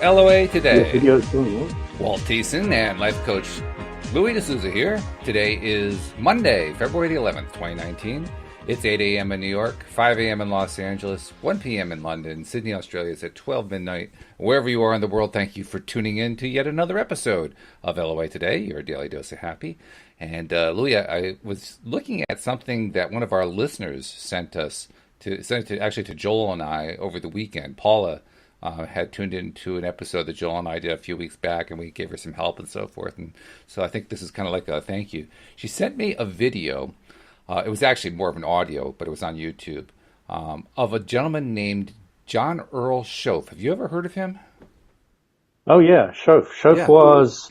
LOA Your Today. video is doing well. Walt Thiessen and life coach Louis de Souza here. Today is Monday, February the 11th, 2019. It's 8 a.m. in New York, 5 a.m. in Los Angeles, 1 p.m. in London, Sydney, Australia is at 12 midnight. Wherever you are in the world, thank you for tuning in to yet another episode of LOA Today, your daily dose of happy. And Louis, I was looking at something that one of our listeners sent to Joel and I over the weekend. Paula had tuned into an episode that Joel and I did a few weeks back, and we gave her some help and so forth. And so I think this is kind of like a thank you. She sent me a video. It was actually more of an audio, but it was on YouTube, of a gentleman named John Earl Schoaf. Have you ever heard of him? Oh, yeah, Schoaf. Schoaf was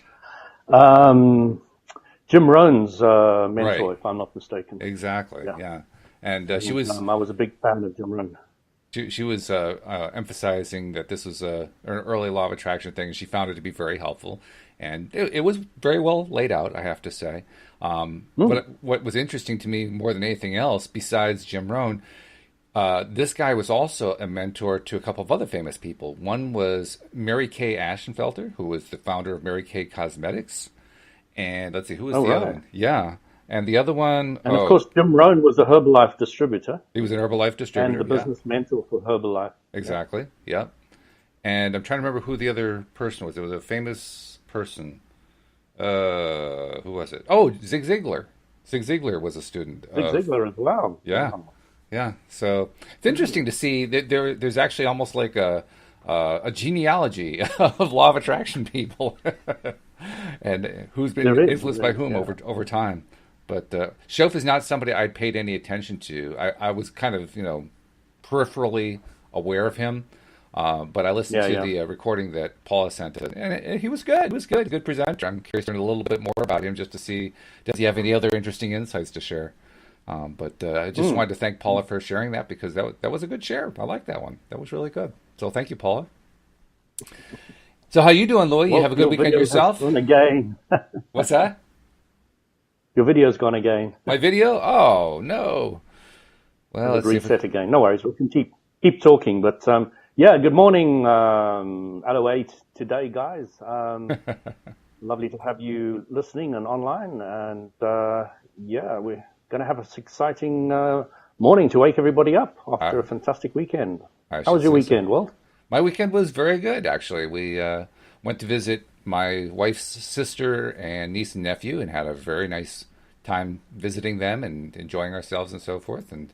Jim Rohn's mentor, Right. if I'm not mistaken. Exactly, yeah. And she was I was a big fan of Jim Rohn. she was emphasizing that this was an early law of attraction thing, and she found it to be very helpful. And it was very well laid out, I have to say. But what was interesting to me more than anything else, besides Jim Rohn, this guy was also a mentor to a couple of other famous people. One was Mary Kay Ashenfelter, who was the founder of Mary Kay Cosmetics. And let's see, who was the other one? Yeah. And the other one... And of course, Jim Rohn was a Herbalife distributor. He was an Herbalife distributor, and the business mentor for Herbalife. Exactly, yeah. And I'm trying to remember who the other person was. It was a famous person. Who was it? Oh, Zig Ziglar. Zig Ziglar was a student. Zig Ziglar as well. Yeah, yeah. So it's interesting to see that there's actually almost like a genealogy of law of attraction people, and who's been influenced by whom over time. But Schoaf is not somebody I'd paid any attention to. I was kind of peripherally aware of him. But I listened to the recording that Paula sent, and he was good. He was good. Good presenter. I'm curious to learn a little bit more about him just to see, does he have any other interesting insights to share? But I just wanted to thank Paula for sharing that, because that was a good share. I like that one. That was really good. So thank you, Paula. So how you doing, Louie? You have a good weekend yourself? Gone again. What's that? Your video's gone again. My video? Oh, no. Well, let's reset again. No worries. We can keep talking, but... yeah, good morning, LOA Today, guys. Lovely to have you listening and online. And we're going to have an exciting morning to wake everybody up after a fantastic weekend. How was your weekend, Walt? My weekend was very good, actually. We went to visit my wife's sister and niece and nephew and had a very nice time visiting them and enjoying ourselves and so forth. And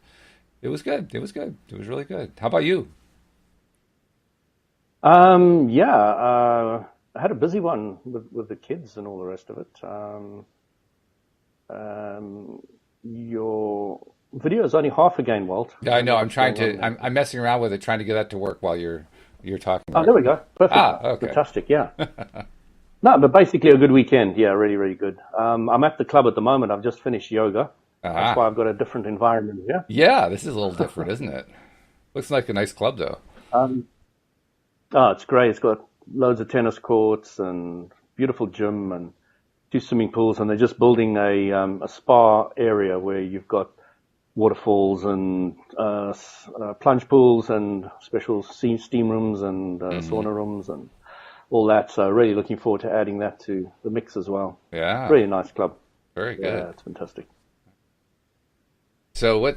it was good. It was good. It was really good. How about you? I had a busy one with the kids and all the rest of it. Your video is only half again, Walt. Yeah, I know. I'm messing around with it, trying to get that to work while you're talking. Oh, there we go. Perfect. Okay. Fantastic. Yeah. No, but basically a good weekend. Yeah, really, really good. I'm at the club at the moment. I've just finished yoga. That's why I've got a different environment here. Yeah, this is a little different, isn't it? Looks like a nice club, though. Oh, it's great. It's got loads of tennis courts and beautiful gym and 2 swimming pools, and they're just building a spa area where you've got waterfalls and plunge pools and special steam rooms and sauna rooms and all that. So really looking forward to adding that to the mix as well. Yeah. Really nice club. Very good. Yeah, it's fantastic. So I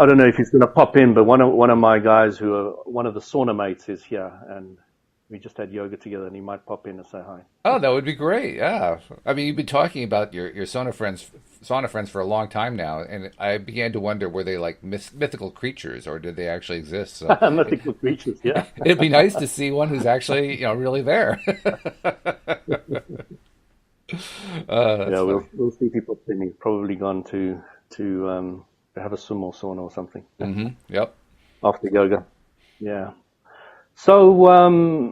don't know if he's going to pop in, but one of my guys one of the sauna mates is here, and we just had yoga together, and he might pop in and say hi. Oh, that would be great. Yeah. I mean, you've been talking about your sauna friends for a long time now, and I began to wonder, were they like mythical creatures, or did they actually exist? So mythical creatures, yeah. It'd be nice to see one who's actually, really there. We'll see people saying he's probably gone to have a swim or sauna or something. Mm-hmm. Yep. After yoga. Yeah. So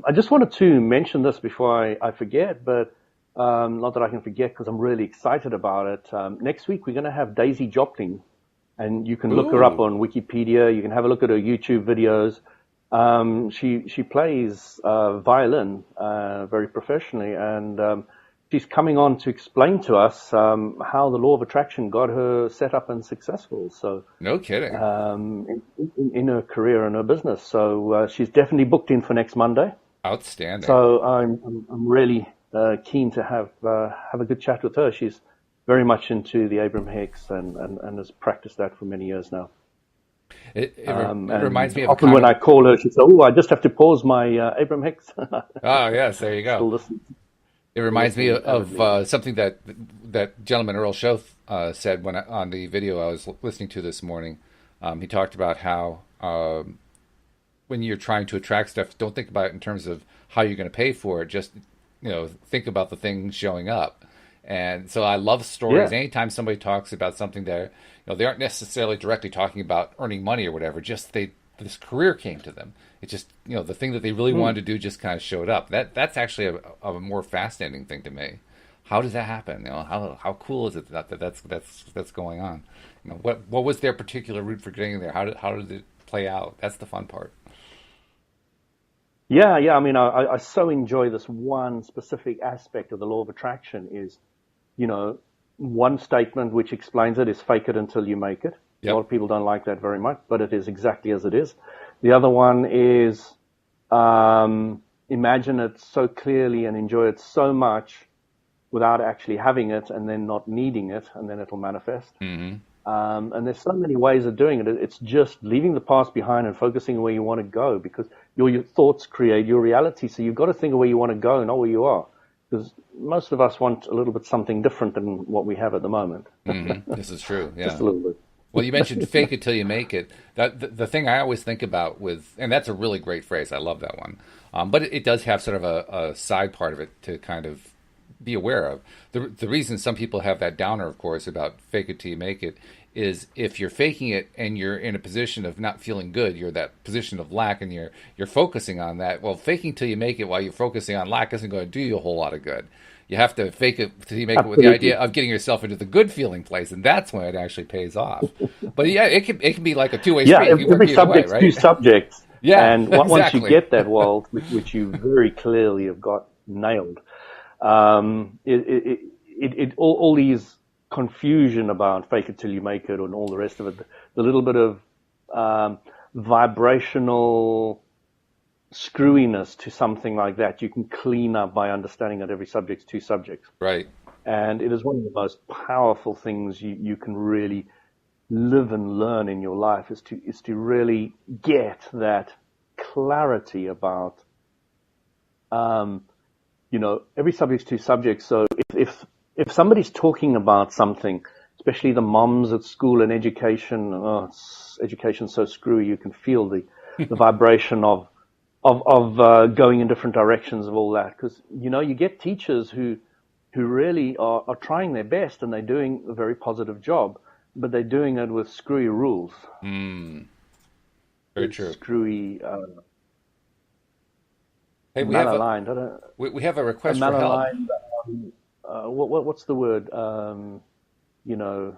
I just wanted to mention this before I forget, but not that I can forget because I'm really excited about it. Next week we're going to have Daisy Joplin, and you can look her up on Wikipedia. You can have a look at her YouTube videos. She plays violin very professionally, and she's coming on to explain to us how the law of attraction got her set up and successful. So no kidding. In her career and her business. So she's definitely booked in for next Monday. Outstanding. So I'm really keen to have a good chat with her. She's very much into the Abraham Hicks and has practiced that for many years now. It reminds And me of a often kind when of. I call her, she says, "Oh, I just have to pause my Abraham Hicks." Oh yes, there you go. Still listen, It still reminds me listening of avidly. something that gentleman Earl Shoath said on the video I was listening to this morning. He talked about how when you're trying to attract stuff, don't think about it in terms of how you're going to pay for it. Just think about the thing showing up. And so I love stories. Yeah, Anytime somebody talks about something that they aren't necessarily directly talking about earning money or whatever. Just this career came to them. It's just the thing that they really wanted to do just kind of showed up. That's actually a more fascinating thing to me. How does that happen? How cool is it that's going on? What was their particular route for getting there? How did it play out? That's the fun part. yeah, yeah. I mean, I so enjoy this one specific aspect of the law of attraction is, you know, one statement which explains it is fake it until you make it. A lot Yep. of people don't like that very much, but it is exactly as it is. The other one is imagine it so clearly and enjoy it so much without actually having it and then not needing it, and then it'll manifest. Hmm. And there's so many ways of doing it. It's just leaving the past behind and focusing where you want to go because your thoughts create your reality. So you've got to think of where you want to go, not where you are. Because most of us want a little bit something different than what we have at the moment. Hmm. This is true. Just Yeah. a little bit. Well, you mentioned fake it till you make it. That the thing I always think about and that's a really great phrase. I love that one. But it does have sort of a side part of it to kind of be aware of. The reason some people have that downer, of course, about fake it till you make it is if you're faking it and you're in a position of not feeling good, you're that position of lack and you're focusing on that. Well, faking till you make it while you're focusing on lack isn't going to do you a whole lot of good. You have to fake it till you make it with the idea Absolutely. of getting yourself into the good feeling place, and that's when it actually pays off. But yeah, it can be like a two-way Yeah, street. It can work every either way, subject's two right? subjects. Yeah, And once you exactly. get that, Walt, which you very clearly have got nailed, all these confusion about fake it till you make it and all the rest of it, the little bit of um, vibrational screwiness to something like that, you can clean up by understanding that every subject's two subjects. Right. And it is one of the most powerful things you can really live and learn in your life is to really get that clarity about every subject's two subjects. So if somebody's talking about something, especially the moms at school and education, education's so screwy, you can feel the vibration of going in different directions of all that. Because you get teachers who really are trying their best and they're doing a very positive job, but they're doing it with screwy rules, Mm, very with true. screwy Hey, malaligned. I don't, we have a a request for help. malaligned. What's the word? You know,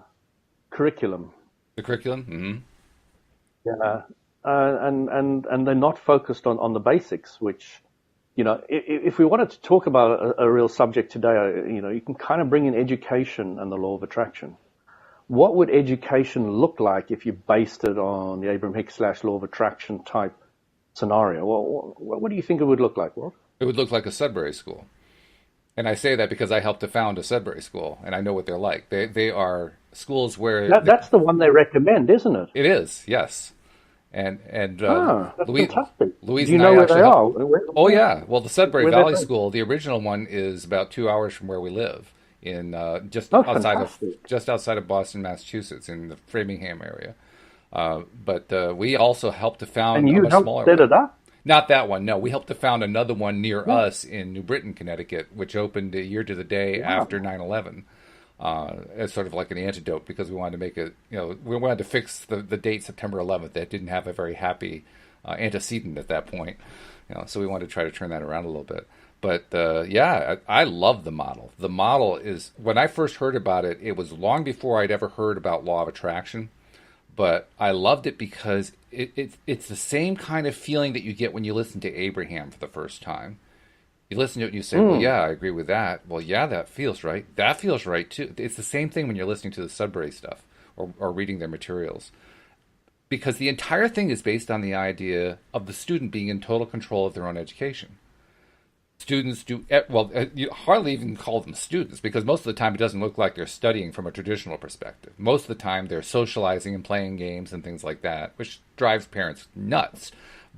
curriculum. The curriculum. Hmm. Yeah, and they're not focused on the basics, which if we wanted to talk about a real subject today, you can kind of bring in education and the law of attraction. What would education look like if you based it on the Abraham Hicks / law of attraction type scenario? Well, what do you think it would look like? Well, It would look like a Sudbury school, and I say that because I helped to found a Sudbury school, and I know what they're like. They are schools where that's the one they recommend, isn't it? it is, yes, and Ah, that's fantastic. Louise Do you and know I where they actually helped. are? Oh yeah, well the Sudbury Where they're Valley based? School, the original one is about 2 hours from where we live, in Oh, fantastic. just outside of Boston, Massachusetts, in the Framingham area. But we also helped to And found a you much helped smaller set one. it up? Not that one. No, we helped to found another one near Yeah. us in New Britain, Connecticut, which opened a year to the day after Wow. 9/11, as sort of like an antidote because we wanted to make it, we wanted to fix the date September 11th. That didn't have a very happy antecedent at that point. So we wanted to try to turn that around a little bit. But yeah, I love the model. The model is, when I first heard about it, it was long before I'd ever heard about law of attraction, but I loved it because it's the same kind of feeling that you get when you listen to Abraham for the first time. You listen to it and you say, well, Mm. yeah, I agree with that. Well, yeah, that feels right. That feels right too. It's the same thing when you're listening to the Sudbury stuff or reading their materials. Because the entire thing is based on the idea of the student being in total control of their own education. Students do well. You hardly even call them students because most of the time it doesn't look like they're studying from a traditional perspective. Most of the time they're socializing and playing games and things like that, which drives parents nuts.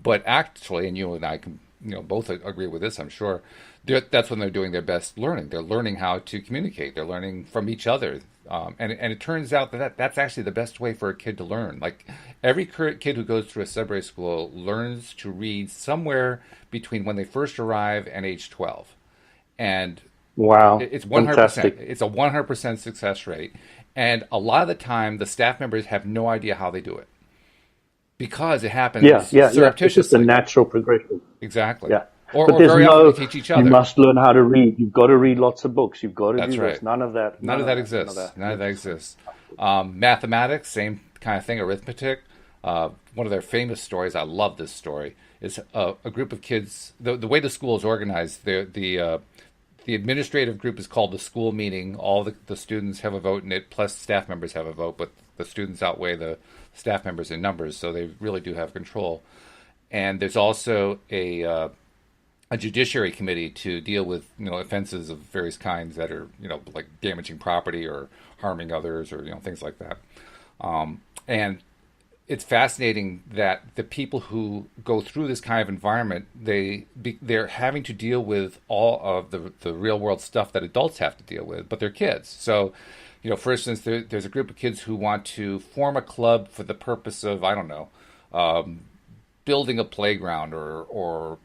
But actually, and you and I can both agree with this, I'm sure. That's when they're doing their best learning. They're learning how to communicate. They're learning from each other. And it turns out that's actually the best way for a kid to learn. Like every kid who goes through a Sudbury school learns to read somewhere between when they first arrive and age 12. And Wow, it's 100%. fantastic. It's a 100% success rate. And a lot of the time, the staff members have no idea how they do it because it Yeah, happens yeah, yeah. It's just a surreptitiously. natural progression. Exactly. Yeah. Or, But or there's very often they no, teach each you other. must learn how to read. You've got to read lots of books. You've got to That's do this. right. None of that. None None of of that that. None of exists. that. None of that Yes. exists. Mathematics, same kind of thing. Arithmetic. One of their famous stories. I love this story. Is a group of kids. The way the school is organized, the administrative group is called the school meeting. All the students have a vote in it, plus staff members have a vote. But the students outweigh the staff members in numbers, so they really do have control. And there's also a judiciary committee to deal with offenses of various kinds that are like damaging property or harming others or things like that. And it's fascinating that the people who go through this kind of environment they're having to deal with all of the real world stuff that adults have to deal with, but they're kids. So for instance, there's a group of kids who want to form a club for the purpose of, I don't know, building a playground or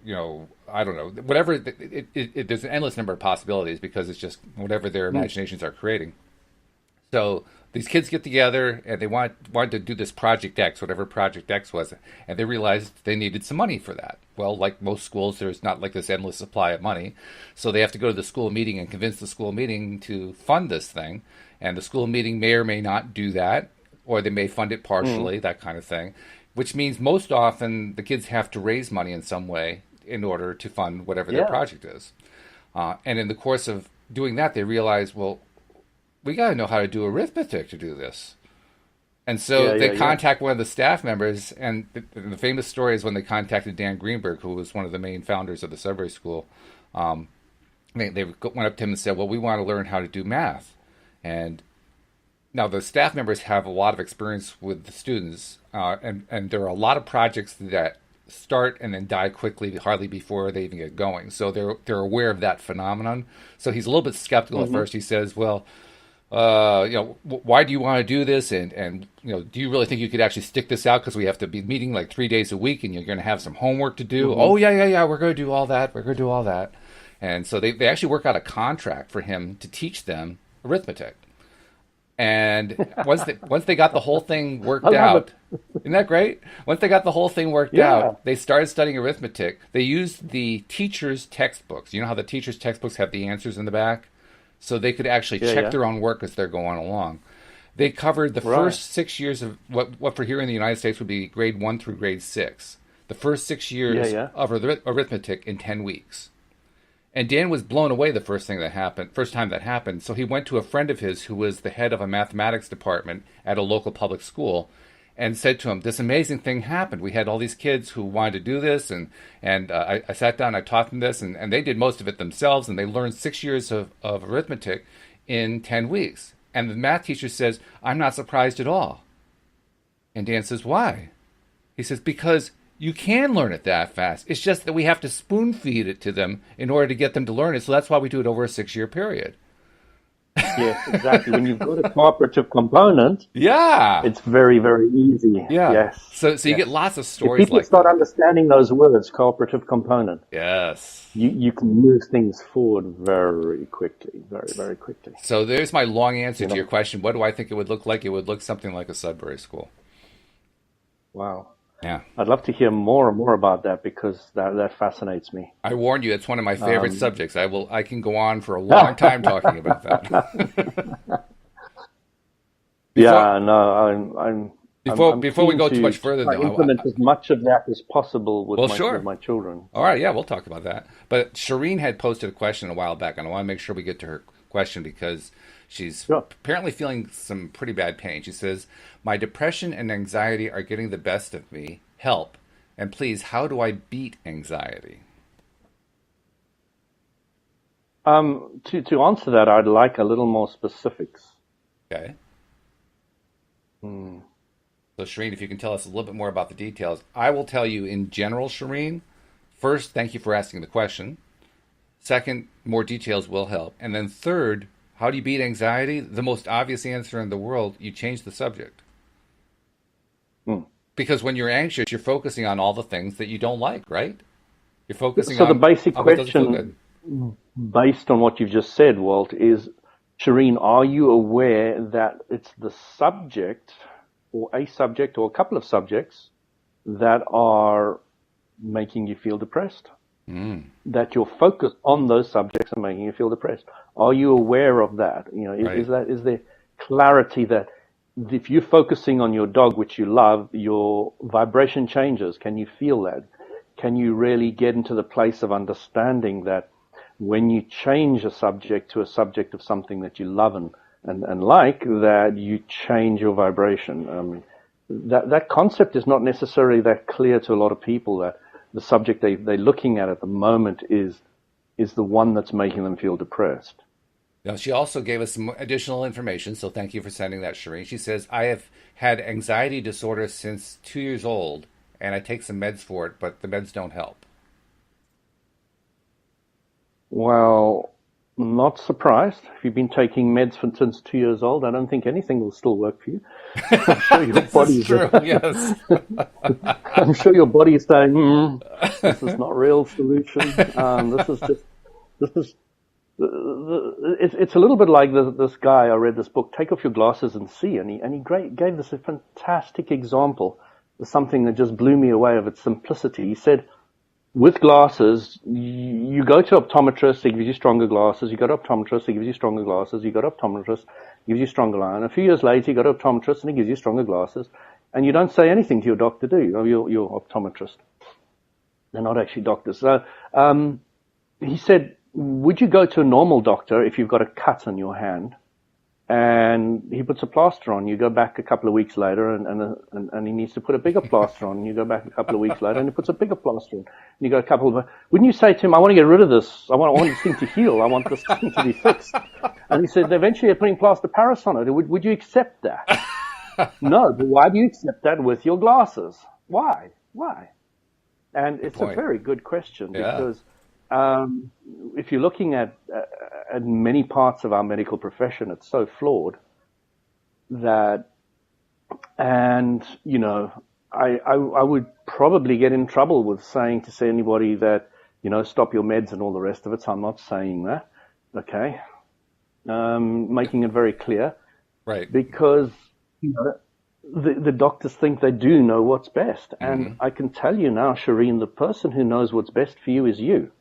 I don't know, whatever. There's an endless number of possibilities because it's just whatever their imaginations are creating. So these kids get together and they wanted to do this Project X, whatever Project X was, and they realized they needed some money for that. Well, like most schools, there's not like this endless supply of money, so they have to go to the school meeting and convince the school meeting to fund this thing. And the school meeting may or may not do that, or they may fund it partially, that kind of thing. Which means most often the kids have to raise money in some way in order to fund whatever their Yeah. project is. And in the course of doing that, they realize, well, we got to know how to do arithmetic to do this. And so Yeah. Yeah. they Yeah. contact one of the staff members, and the famous story is when they contacted Dan Greenberg, who was one of the main founders of the Sudbury School. Um, they went up to him and said, well, we want to learn how to do math. And now the staff members have a lot of experience with the students, and there are a lot of projects that start and then die quickly, hardly before they even get going. So they're aware of that phenomenon. So he's a little bit skeptical at first. He says, well, why do you want to do this? And do you really think you could actually stick this out? Because we have to be meeting like 3 days a week and you're going to have some homework to do. Oh, yeah. We're going to do all that. We're going to do all that. And so they actually work out a contract for him to teach them arithmetic. And once they got the whole thing worked I love out, it. isn't that great? Once they got the whole thing worked Yeah. out, they started studying arithmetic. They used the teacher's textbooks. You know how the teacher's textbooks have the answers in the back? So they could actually Yeah. check Yeah. their own work as they're going along. They covered the Right. first 6 years of what for here in the United States would be grade 1 through grade 6. The first 6 years Yeah. of arithmetic in 10 weeks. And Dan was blown away the first time that happened. So he went to a friend of his who was the head of a mathematics department at a local public school and said to him, this amazing thing happened. We had all these kids who wanted to do this, and I sat down, I taught them this, and they did most of it themselves, and they learned 6 years of arithmetic in 10 weeks. And the math teacher says, I'm not surprised at all. And Dan says, why? He says, because you can learn it that fast. It's just that we have to spoon feed it to them in order to get them to learn it. So that's why we do it over a 6-year period. Yes, exactly. When you've got a cooperative component, Yeah. it's very, very easy. Yeah. Yes. So you Yes. get lots of If stories people like start that. understanding those words, cooperative component, Yes. you can move things forward very quickly, very, very quickly. So there's my long answer You to know? your question. What do I think it would look like? It would look something like a Sudbury school. Wow. Yeah. I'd love to hear more and more about that because that fascinates me. I warned you, it's one of my favorite subjects. I can go on for a long time talking about that. Yeah, no, I'm Before we keen go too to much further, try though, implement as much of that as possible with Well, sure. with my children. All right, yeah, we'll talk about that. But Shireen had posted a question a while back, and I want to make sure we get to her question because she's Sure. apparently feeling some pretty bad pain. She says, my depression and anxiety are getting the best of me. Help. And please, how do I beat anxiety? To answer that, I'd like a little more specifics. Okay. So, Shireen, if you can tell us a little bit more about the details. I will tell you in general, Shireen. First, thank you for asking the question. Second, more details will help. And then third, how do you beat anxiety? The most obvious answer in the world, you change the subject. Hmm. Because when you're anxious, you're focusing on all the things that you don't like, right? You're focusing So the basic on what doesn't feel question, good. based on what you've just said, Walt, is, Shireen, are you aware that it's the subject or a subject or a couple of subjects that are making you feel depressed? That your focus on those subjects are making you feel depressed. Are you aware of that? You know, Right. is there clarity that if you're focusing on your dog, which you love, your vibration changes? Can you feel that? Can you really get into the place of understanding that when you change a subject to a subject of something that you love and like, that you change your vibration? That concept is not necessarily that clear to a lot of people, that the subject they're looking at the moment is the one that's making them feel depressed. Now, she also gave us some additional information, so thank you for sending that, Shireen. She says, I have had anxiety disorder since 2 years old, and I take some meds for it, but the meds don't help. Well, not surprised. If you've been taking meds since 2 years old, I don't think anything will still work for you. I'm sure your This is body is. true, yes. I'm sure your body is saying, "This is not real solution. This is just. This is. It's a little bit like this guy. I read this book. Take off your glasses and see, and he gave this a fantastic example. Something that just blew me away of its simplicity. He said, with glasses, you go to optometrist, he gives you stronger glasses. You go to optometrist, he gives you stronger glasses. You go to optometrist, he gives you stronger eye. And a few years later, you go to optometrist, and he gives you stronger glasses. And you don't say anything to your doctor, do you? Or your optometrist. They're not actually doctors. So he said, would you go to a normal doctor if you've got a cut on your hand? And he puts a plaster on. You go back a couple of weeks later, and he needs to put a bigger plaster on. And you go back a couple of weeks later, and he puts a bigger plaster on. And you go a couple of. Wouldn't you say to him, "I want to get rid of this. I want this thing to heal. I want this thing to be fixed"? And he said, "Eventually, you're putting plaster Paris on it. Would you accept that?" No, but why do you accept that with your glasses? Why? Why? And Good it's a point. very good question, Yeah. because if you're looking at many parts of our medical profession, it's so flawed that, and you know, I would probably get in trouble with saying to anybody that, you know, stop your meds and all the rest of it. So I'm not saying that, okay? Making it very clear, Right. because you know, the doctors think they do know what's best, and I can tell you now, Shireen, the person who knows what's best for you is you.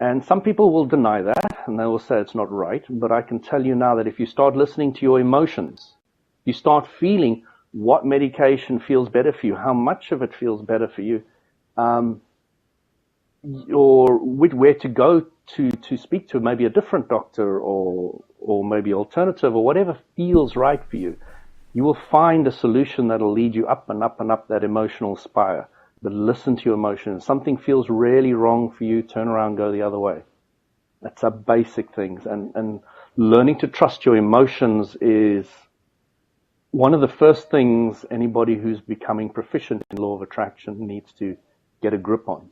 And some people will deny that, and they will say it's not right. But I can tell you now that if you start listening to your emotions, you start feeling what medication feels better for you, how much of it feels better for you, or where to go to speak to maybe a different doctor, or maybe alternative, or whatever feels right for you, you will find a solution that'll lead you up and up and up that emotional spire. But listen to your emotions. Something feels really wrong for you, turn around, go the other way. That's our basic things. And learning to trust your emotions is one of the first things anybody who's becoming proficient in law of attraction needs to get a grip on.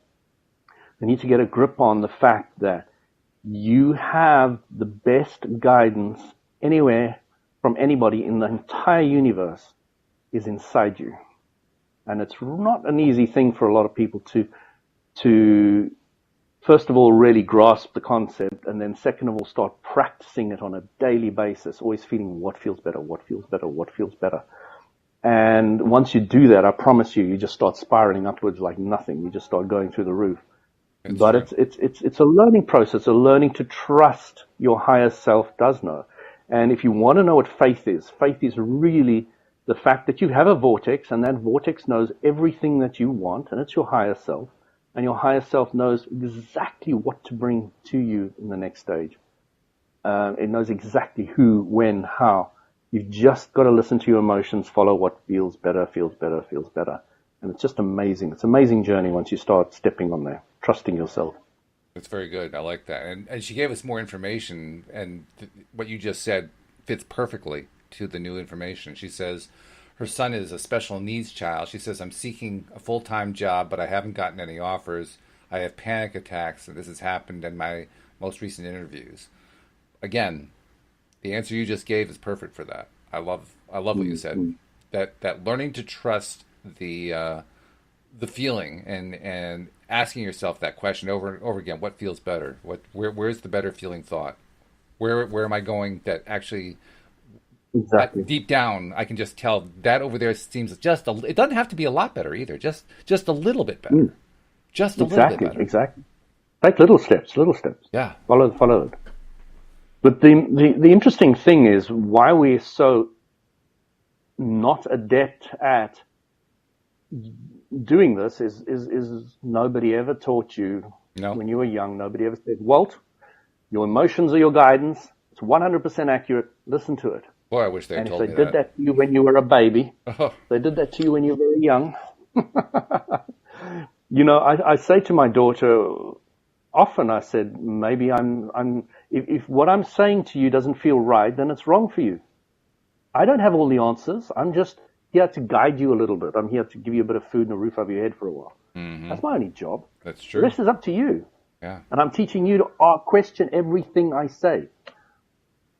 They need to get a grip on the fact that you have the best guidance anywhere from anybody in the entire universe is inside you. And it's not an easy thing for a lot of people to first of all really grasp the concept, and then second of all start practicing it on a daily basis, always feeling what feels better, what feels better, what feels better. And once you do that, I promise you, you just start spiraling upwards like nothing. You just start going through the roof. That's But true. it's a learning process, a learning to trust your higher self does know. And if you want to know what faith is really the fact that you have a vortex, and that vortex knows everything that you want, and it's your higher self. And your higher self knows exactly what to bring to you in the next stage. It knows exactly who, when, how. You've just got to listen to your emotions, follow what feels better, feels better, feels better. And it's just amazing. It's an amazing journey once you start stepping on there, trusting yourself. That's very good. I like that. And she gave us more information, and what you just said fits perfectly to the new information. She says her son is a special needs child. She says, I'm seeking a full-time job, but I haven't gotten any offers. I have panic attacks, and this has happened in my most recent interviews. Again, the answer you just gave is perfect for that. I love what you said. Mm-hmm. That learning to trust the feeling and asking yourself that question over and over again. What feels better? Where's the better feeling thought? Where am I going? That actually, Exactly. deep down, I can just tell that over there seems it doesn't have to be a lot better either. Just a little bit better. Mm. Just a little bit Exactly. better. Exactly. Take little steps. Little steps. Yeah. Follow it. But the interesting thing is why we're so not adept at doing this is nobody ever taught you No. when you were young. Nobody ever said, Walt, your emotions are your guidance. It's 100% accurate. Listen to it. Boy, I wish they had And if told they me did that to you when you were a baby, Oh, they did that to you when you were very young. I say to my daughter often, I said, maybe if what I'm saying to you doesn't feel right, then it's wrong for you. I don't have all the answers. I'm just here to guide you a little bit. I'm here to give you a bit of food and a roof over your head for a while. That's my only job. that's The true. rest is up to you. Yeah. And I'm teaching you to question everything I say.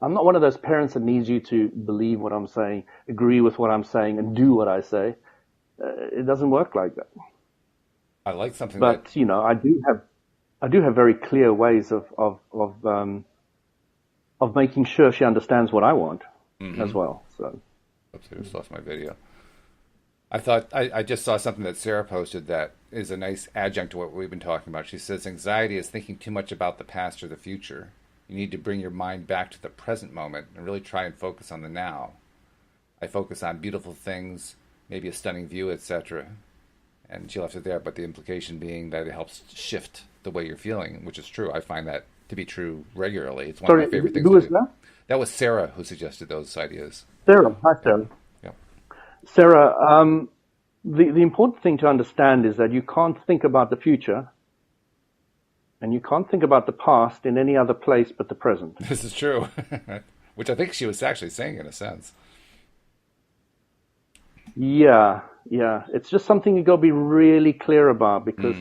I'm not one of those parents that needs you to believe what I'm saying, agree with what I'm saying, and do what I say. It doesn't work like that. I like something But that. I do have very clear ways of making sure she understands what I want as well. So Oops, I just lost my video. I just saw something that Sarah posted that is a nice adjunct to what we've been talking about. She says anxiety is thinking too much about the past or the future. You need to bring your mind back to the present moment and really try and focus on the now. I focus on beautiful things, maybe a stunning view, etc. And she left it there, but the implication being that it helps shift the way you're feeling, which is true. I find that to be true regularly. It's one of sorry, my favorite things who to was do. that? That was Sarah who suggested those ideas. Sarah. Hi, Yeah. Sarah. Yeah. Sarah, the important thing to understand is that you can't think about the future and you can't think about the past in any other place but the present. This is true. Which I think she was actually saying in a sense. Yeah, yeah. It's just something you got to be really clear about because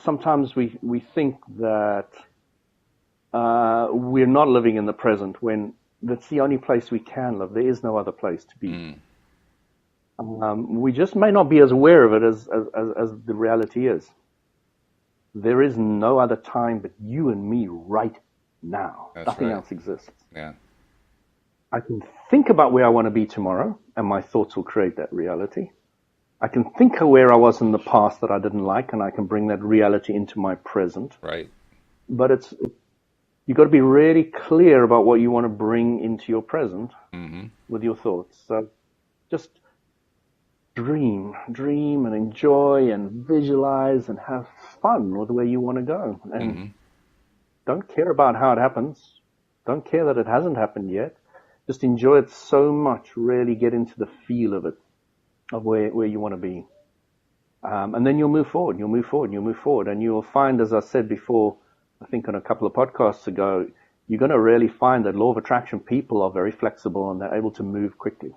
sometimes we think that we're not living in the present when that's the only place we can live. There is no other place to be. We just may not be as aware of it as the reality is. There is no other time but you and me right now. That's Nothing right. else exists. Yeah. I can think about where I want to be tomorrow, and my thoughts will create that reality. I can think of where I was in the past that I didn't like, and I can bring that reality into my present. Right. But you've got to be really clear about what you want to bring into your present with your thoughts. So just dream and enjoy and visualize and have fun with where you want to go. And don't care about how it happens. Don't care that it hasn't happened yet. Just enjoy it so much, really get into the feel of it, of where you want to be. And then you'll move forward, and you'll find, as I said before, I think on a couple of podcasts ago, you're going to really find that law of attraction people are very flexible and they're able to move quickly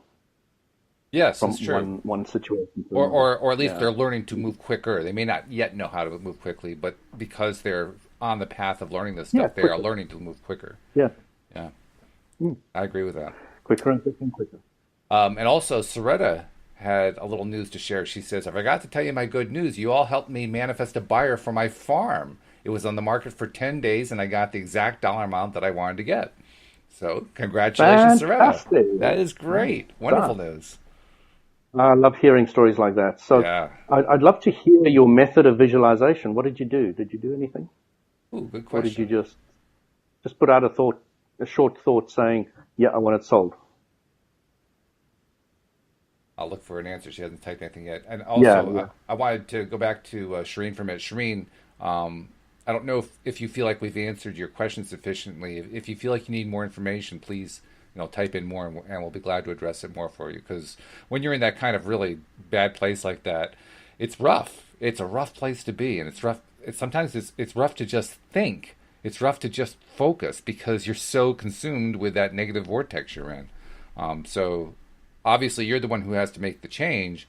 Yes, from it's true. one situation to Or, another. or at least Yeah. they're learning to move quicker. They may not yet know how to move quickly, but because they're on the path of learning this Yeah, stuff, they are quicker. learning to move quicker. Yeah. Yeah, I agree with that. Quicker and quicker and quicker. And also, Soretta had a little news to share. She says, I forgot to tell you my good news. You all helped me manifest a buyer for my farm. It was on the market for 10 days, and I got the exact dollar amount that I wanted to get. So, congratulations, Soretta. Fantastic. That is great. Wonderful news. I love hearing stories like that. So Yeah. I'd love to hear your method of visualization. What did you do? Did you do anything? Ooh, good Or did you question. just put out a short thought saying, yeah, I want it sold? I'll look for an answer. She hasn't typed anything yet. And Yeah, also, yeah. I wanted to go back to Shireen for a minute. Shireen, I don't know if you feel like we've answered your question sufficiently. If you feel like you need more information, please, type in more, and we'll be glad to address it more for you. Because when you're in that kind of really bad place like that, it's rough. It's a rough place to be, and it's rough. sometimes it's rough to just think. It's rough to just focus because you're so consumed with that negative vortex you're in. So obviously you're the one who has to make the change.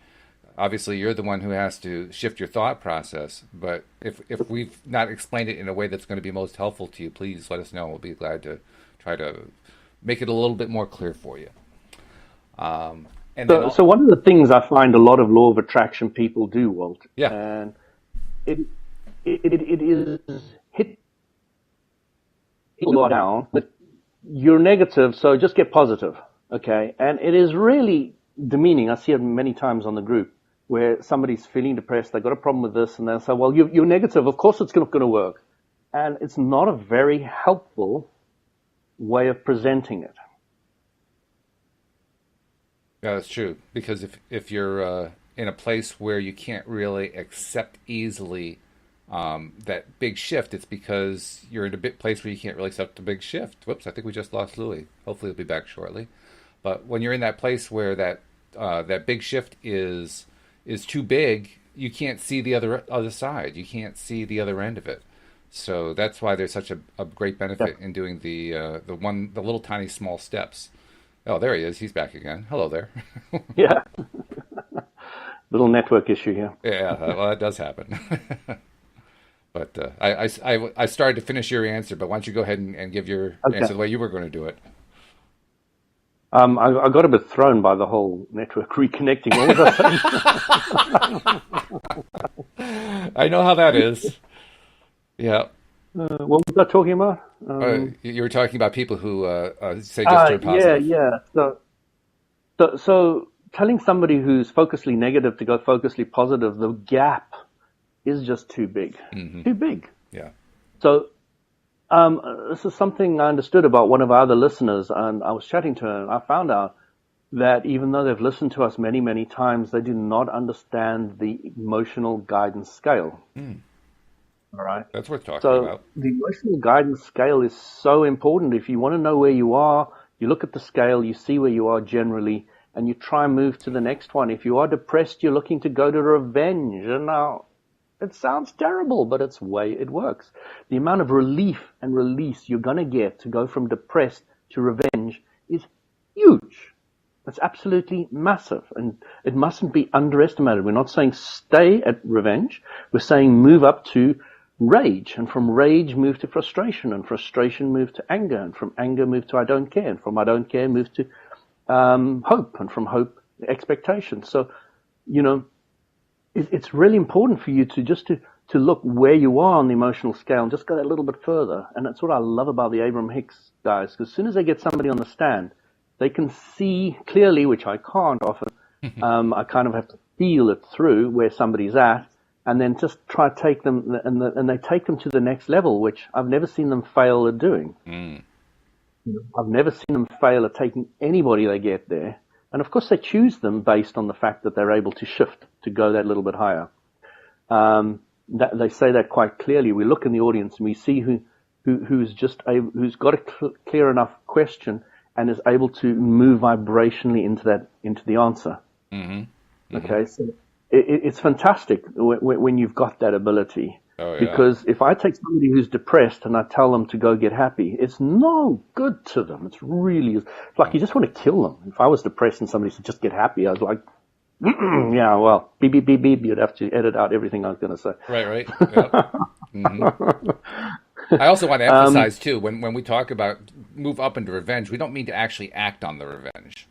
Obviously you're the one who has to shift your thought process. But if we've not explained it in a way that's going to be most helpful to you, please let us know. We'll be glad to try to make it a little bit more clear for you. So one of the things I find a lot of law of attraction people do, Walt, yeah, and it is hit people down, but you're negative, so just get positive, okay? And it is really demeaning. I see it many times on the group where somebody's feeling depressed, they've got a problem with this, and they'll say, well, you're negative, of course it's not going to work. And it's not a very helpful way of presenting it. Yeah, that's true. Because if you're in a place where you can't really accept easily that big shift, it's because you're in a place where you can't really accept the big shift. Whoops, I think we just lost Louis. Hopefully he'll be back shortly. But when you're in that place where that big shift is too big, you can't see the other side. You can't see the other end of it. So that's why there's such a great benefit in doing the little tiny small steps. Oh, there he is. He's back again. Hello there. Yeah. Little network issue here. Yeah, well, that does happen. But I started to finish your answer, but why don't you go ahead and give your answer the way you were going to do it? I got a bit thrown by the whole network reconnecting. What was I saying? I know how that is. Yeah. What was I talking about? You were talking about people who say just turn positive. Yeah. So telling somebody who's focusedly negative to go focusedly positive, the gap is just too big. Mm-hmm. Too big. Yeah. So this is something I understood about one of our other listeners, and I was chatting to her, and I found out that even though they've listened to us many, many times, they do not understand the emotional guidance scale. Mm. All right. That's worth talking about. The emotional guidance scale is so important. If you want to know where you are, you look at the scale, you see where you are generally, and you try and move to the next one. If you are depressed, you're looking to go to revenge. And now, it sounds terrible, but it's the way it works. The amount of relief and release you're going to get to go from depressed to revenge is huge. It's absolutely massive, and it mustn't be underestimated. We're not saying stay at revenge. We're saying move up to rage, and from rage move to frustration, and frustration move to anger, and from anger move to I don't care, and from I don't care move to hope, and from hope expectation. So, it's really important for you to just to look where you are on the emotional scale and just go that little bit further. And that's what I love about the Abraham Hicks guys, because as soon as they get somebody on the stand, they can see clearly, which I can't often. I kind of have to feel it through where somebody's at, and then just try to take them, and they take them to the next level, which I've never seen them fail at doing. Mm. I've never seen them fail at taking anybody they get there. And of course they choose them based on the fact that they're able to shift, to go that little bit higher. They say that quite clearly. We look in the audience and we see who's got a clear enough question and is able to move vibrationally into the answer. Mm-hmm. Mm-hmm. Okay, so it's fantastic when you've got that ability. Oh, yeah. Because if I take somebody who's depressed and I tell them to go get happy, it's no good to them. It's like you just want to kill them. If I was depressed and somebody said just get happy, I was like, yeah, well, beep, beep, beep, beep. You'd have to edit out everything I was going to say. Right. Yep. Mm-hmm. I also want to emphasize, too, when we talk about move up into revenge, we don't mean to actually act on the revenge.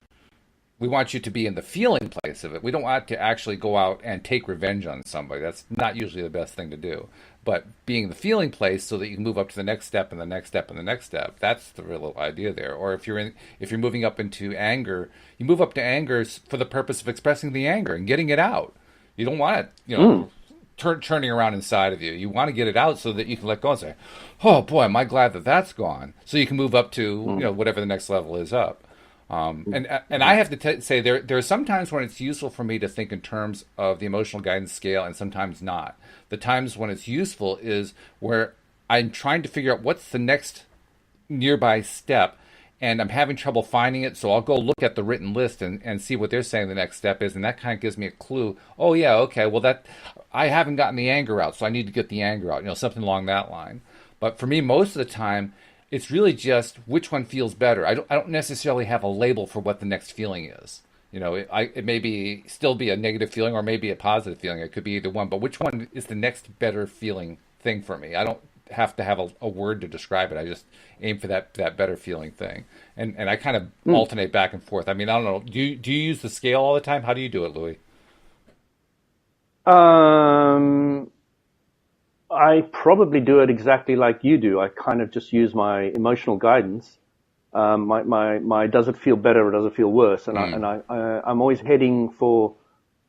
We want you to be in the feeling place of it. We don't want to actually go out and take revenge on somebody. That's not usually the best thing to do. But being in the feeling place so that you can move up to the next step and the next step and the next step, that's the real idea there. Or if you're moving up into anger, you move up to anger for the purpose of expressing the anger and getting it out. You don't want it, turning around inside of you. You want to get it out so that you can let go and say, oh boy, am I glad that that's gone. So you can move up to whatever the next level is up. And I have to say there are some times when it's useful for me to think in terms of the emotional guidance scale, and sometimes not. The times when it's useful is where I'm trying to figure out what's the next nearby step, and I'm having trouble finding it. So I'll go look at the written list and see what they're saying the next step is. And that kind of gives me a clue. Oh, yeah, okay, well, I haven't gotten the anger out, so I need to get the anger out, something along that line. But for me, most of the time, it's really just which one feels better. I don't necessarily have a label for what the next feeling is. It may still be a negative feeling or maybe a positive feeling. It could be either one. But which one is the next better feeling thing for me? I don't have to have a word to describe it. I just aim for that better feeling thing. And I kind of alternate back and forth. I mean, I don't know. Do you use the scale all the time? How do you do it, Louis? I probably do it exactly like you do. I kind of just use my emotional guidance. My does it feel better or does it feel worse? And I'm always heading for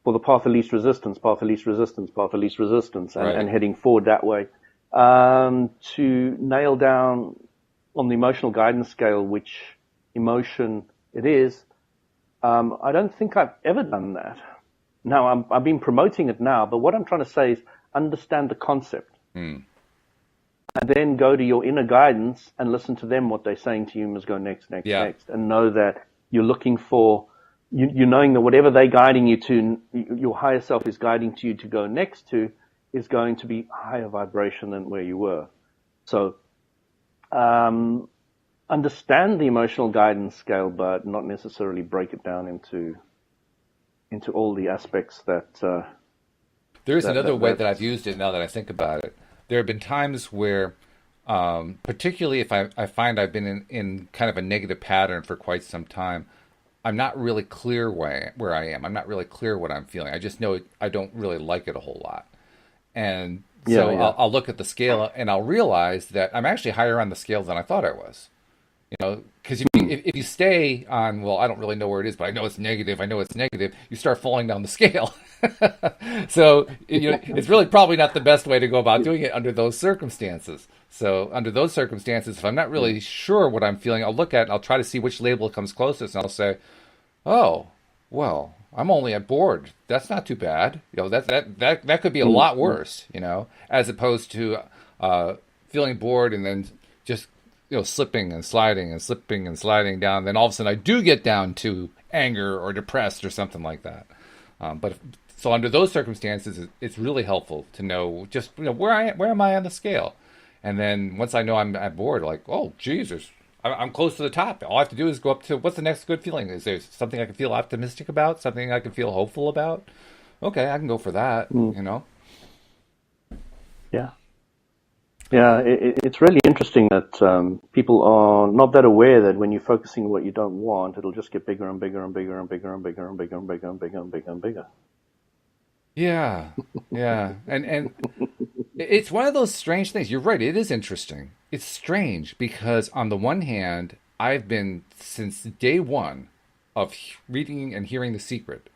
the path of least resistance, path of least resistance, path of least resistance, and heading forward that way. To nail down on the emotional guidance scale which emotion it is, I don't think I've ever done that. Now, I've been promoting it now, but what I'm trying to say is understand the concept. And then go to your inner guidance and listen to them, what they're saying to you, must go next, and know that you're looking for, you're knowing that whatever they're guiding you to, your higher self is guiding to you to go next to, is going to be higher vibration than where you were. So, understand the emotional guidance scale, but not necessarily break it down into all the aspects that. There's another way that I've used it now that I think about it. There have been times where, particularly if I find I've been in kind of a negative pattern for quite some time, I'm not really clear where I am. I'm not really clear what I'm feeling. I just know I don't really like it a whole lot. And so I'll look at the scale and I'll realize that I'm actually higher on the scale than I thought I was. Because if you stay on, well, I don't really know where it is, but I know it's negative, you start falling down the scale. So it's really probably not the best way to go about doing it under those circumstances. So under those circumstances, if I'm not really sure what I'm feeling, I'll look at it, I'll try to see which label comes closest, and I'll say, oh, well, I'm only at bored. That's not too bad. That could be a lot worse, as opposed to feeling bored and then just slipping and sliding and slipping and sliding down. Then all of a sudden I do get down to anger or depressed or something like that. So under those circumstances, it's really helpful to know just where am I on the scale, and then once I know I'm at board, like, oh Jesus, I'm close to the top. All I have to do is go up to what's the next good feeling. Is there something I can feel optimistic about? Something I can feel hopeful about? Okay, I can go for that. Yeah. Yeah, it's really interesting that people are not that aware that when you're focusing on what you don't want, it'll just get bigger and bigger and bigger and bigger and bigger and bigger and bigger and bigger and bigger and bigger. Yeah, and it's one of those strange things. You're right. It is interesting. It's strange because on the one hand, I've been since day one of reading and hearing The Secret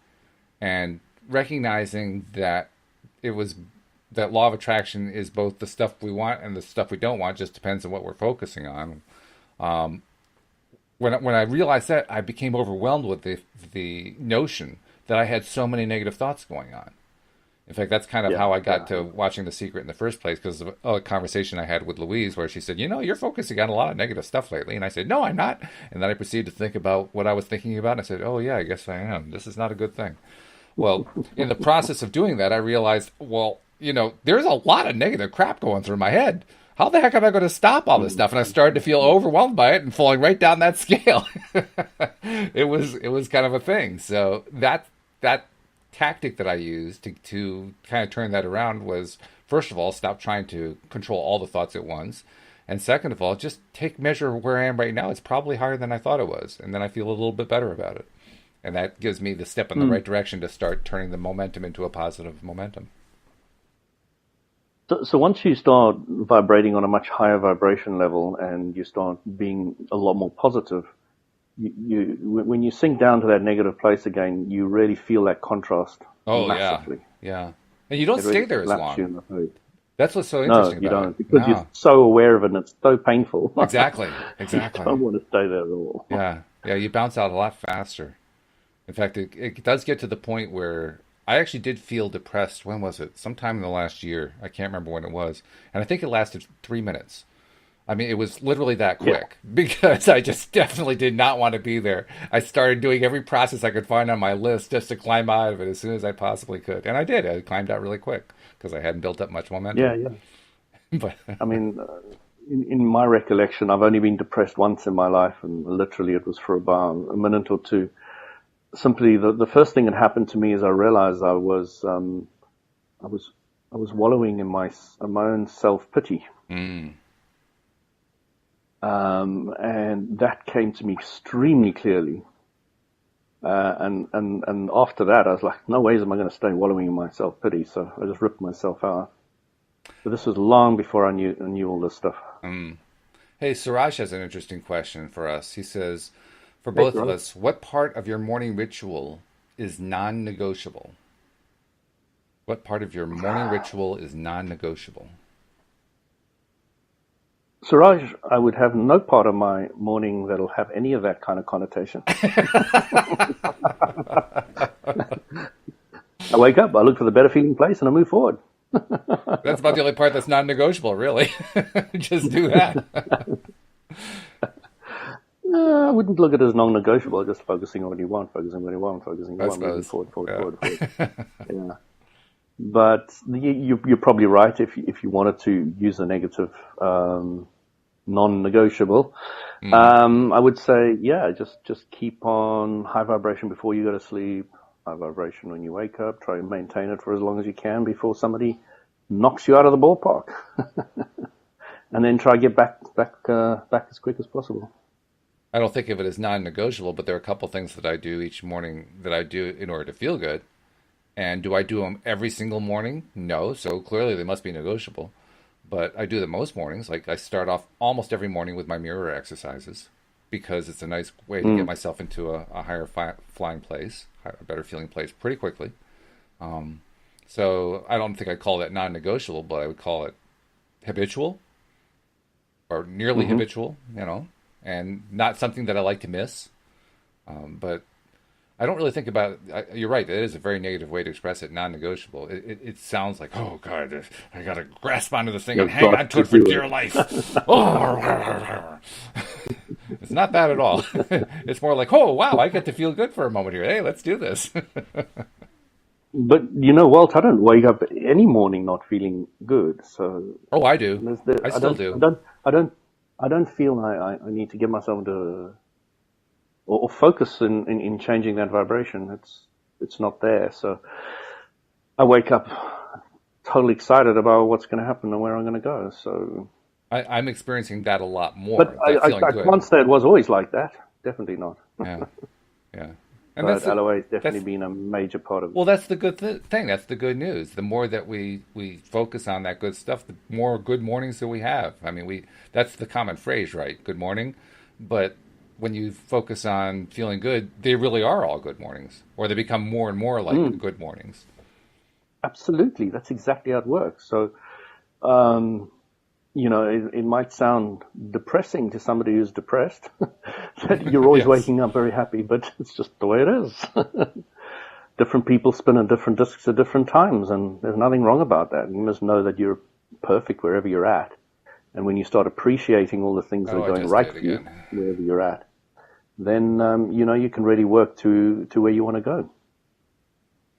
and recognizing that that law of attraction is both the stuff we want and the stuff we don't want. Just depends on what we're focusing on. When I realized that, I became overwhelmed with the notion that I had so many negative thoughts going on. In fact, that's kind of how I got to watching The Secret in the first place, because of a conversation I had with Louise where she said, you're focusing on a lot of negative stuff lately. And I said, no, I'm not. And then I proceeded to think about what I was thinking about. And I said, oh, yeah, I guess I am. This is not a good thing. Well, in the process of doing that, I realized, there's a lot of negative crap going through my head. How the heck am I going to stop all this stuff? And I started to feel overwhelmed by it and falling right down that scale. It was kind of a thing. So that tactic that I used to kind of turn that around was, first of all, stop trying to control all the thoughts at once. And second of all, just take measure of where I am right now. It's probably higher than I thought it was. And then I feel a little bit better about it. And that gives me the step in the right direction to start turning the momentum into a positive momentum. So once you start vibrating on a much higher vibration level and you start being a lot more positive, when you sink down to that negative place again, you really feel that contrast massively. Yeah. And you don't stay there as long. That's what's so No, interesting you about don't, because you're so aware of it and it's so painful. Exactly. You don't want to stay there at all. Yeah, you bounce out a lot faster. In fact, it does get to the point where I actually did feel depressed. When was it? Sometime in the last year. I can't remember when it was. And I think it lasted 3 minutes. I mean, it was literally that Yeah, quick because I just definitely did not want to be there. I started doing every process I could find on my list just to climb out of it as soon as I possibly could. And I did. I climbed out really quick because I hadn't built up much momentum. yeah, yeah. But I mean, in my recollection, I've only been depressed once in my life, and literally it was for about a minute or two. Simply, the first thing that happened to me is I realized I was I was wallowing in my own self pity, mm, and that came to me extremely clearly. And after that, I was like, no ways am I going to stay wallowing in my self pity. So I just ripped myself out. But this was long before I knew all this stuff. mm. Hey, Suraj has an interesting question for us. He says, for Hey, both of right. us, what part of your morning ritual is non-negotiable? What part of your morning ritual is non-negotiable? Siraj, I would have no part of my morning that'll have any of that kind of connotation. I wake up, I look for the better feeling place, and I move forward. That's about the only part that's non-negotiable, really. Just do that. I wouldn't look at it as non-negotiable, just focusing on what you want, focusing on what you want, focusing on what I you want, moving suppose. forward, forward, Yeah. forward, forward. Yeah. But you're probably right if you wanted to use a negative non-negotiable. Hmm. I would say, yeah, just keep on high vibration before you go to sleep, high vibration when you wake up. Try and maintain it for as long as you can before somebody knocks you out of the ballpark, and then try to get back as quick as possible. I don't think of it as non-negotiable, but there are a couple things that I do each morning that I do in order to feel good. And do I do them every single morning? No. So clearly they must be negotiable. But I do them most mornings. Like I start off almost every morning with my mirror exercises because it's a nice way to get Mm. myself into a higher flying place, a better feeling place pretty quickly. Um, so I don't think I'd call that non-negotiable, but I would call it habitual or nearly Hmm. habitual, and not something that I like to miss. But I don't really think about it. You're right. It is a very negative way to express it, non-negotiable. It sounds like, oh, God, I got to grasp onto this thing and You've hang got on to to it for do dear it. life. Oh, it's not that at all. It's more like, oh, wow, I get to feel good for a moment here. Hey, let's do this. But Walt, I don't wake up any morning not feeling good. So Oh, I do. there's I the, still do. I don't feel I need to get myself into or focus in changing that vibration. It's not there. So I wake up totally excited about what's going to happen and where I'm going to go. So, I'm experiencing that a lot but more, that feeling I good. can't say it was always like that. Definitely not. Yeah, yeah. And But LOA has that's definitely been a major part of it. well, that's the good thing. That's the good news. The more that we focus on that good stuff, the more good mornings that we have. I mean, we that's the common phrase, right? Good morning. But when you focus on feeling good, they really are all good mornings, or they become more and more like Mm, good mornings. absolutely, that's exactly how it works. So, um, it might sound depressing to somebody who's depressed that you're always Yes. waking up very happy, but it's just the way it is. Different people spin on different discs at different times, and there's nothing wrong about that. You must know that you're perfect wherever you're at. And when you start appreciating all the things that Oh, are I going just did right it for you, again. wherever you're at, then, you can really work to where you want to go.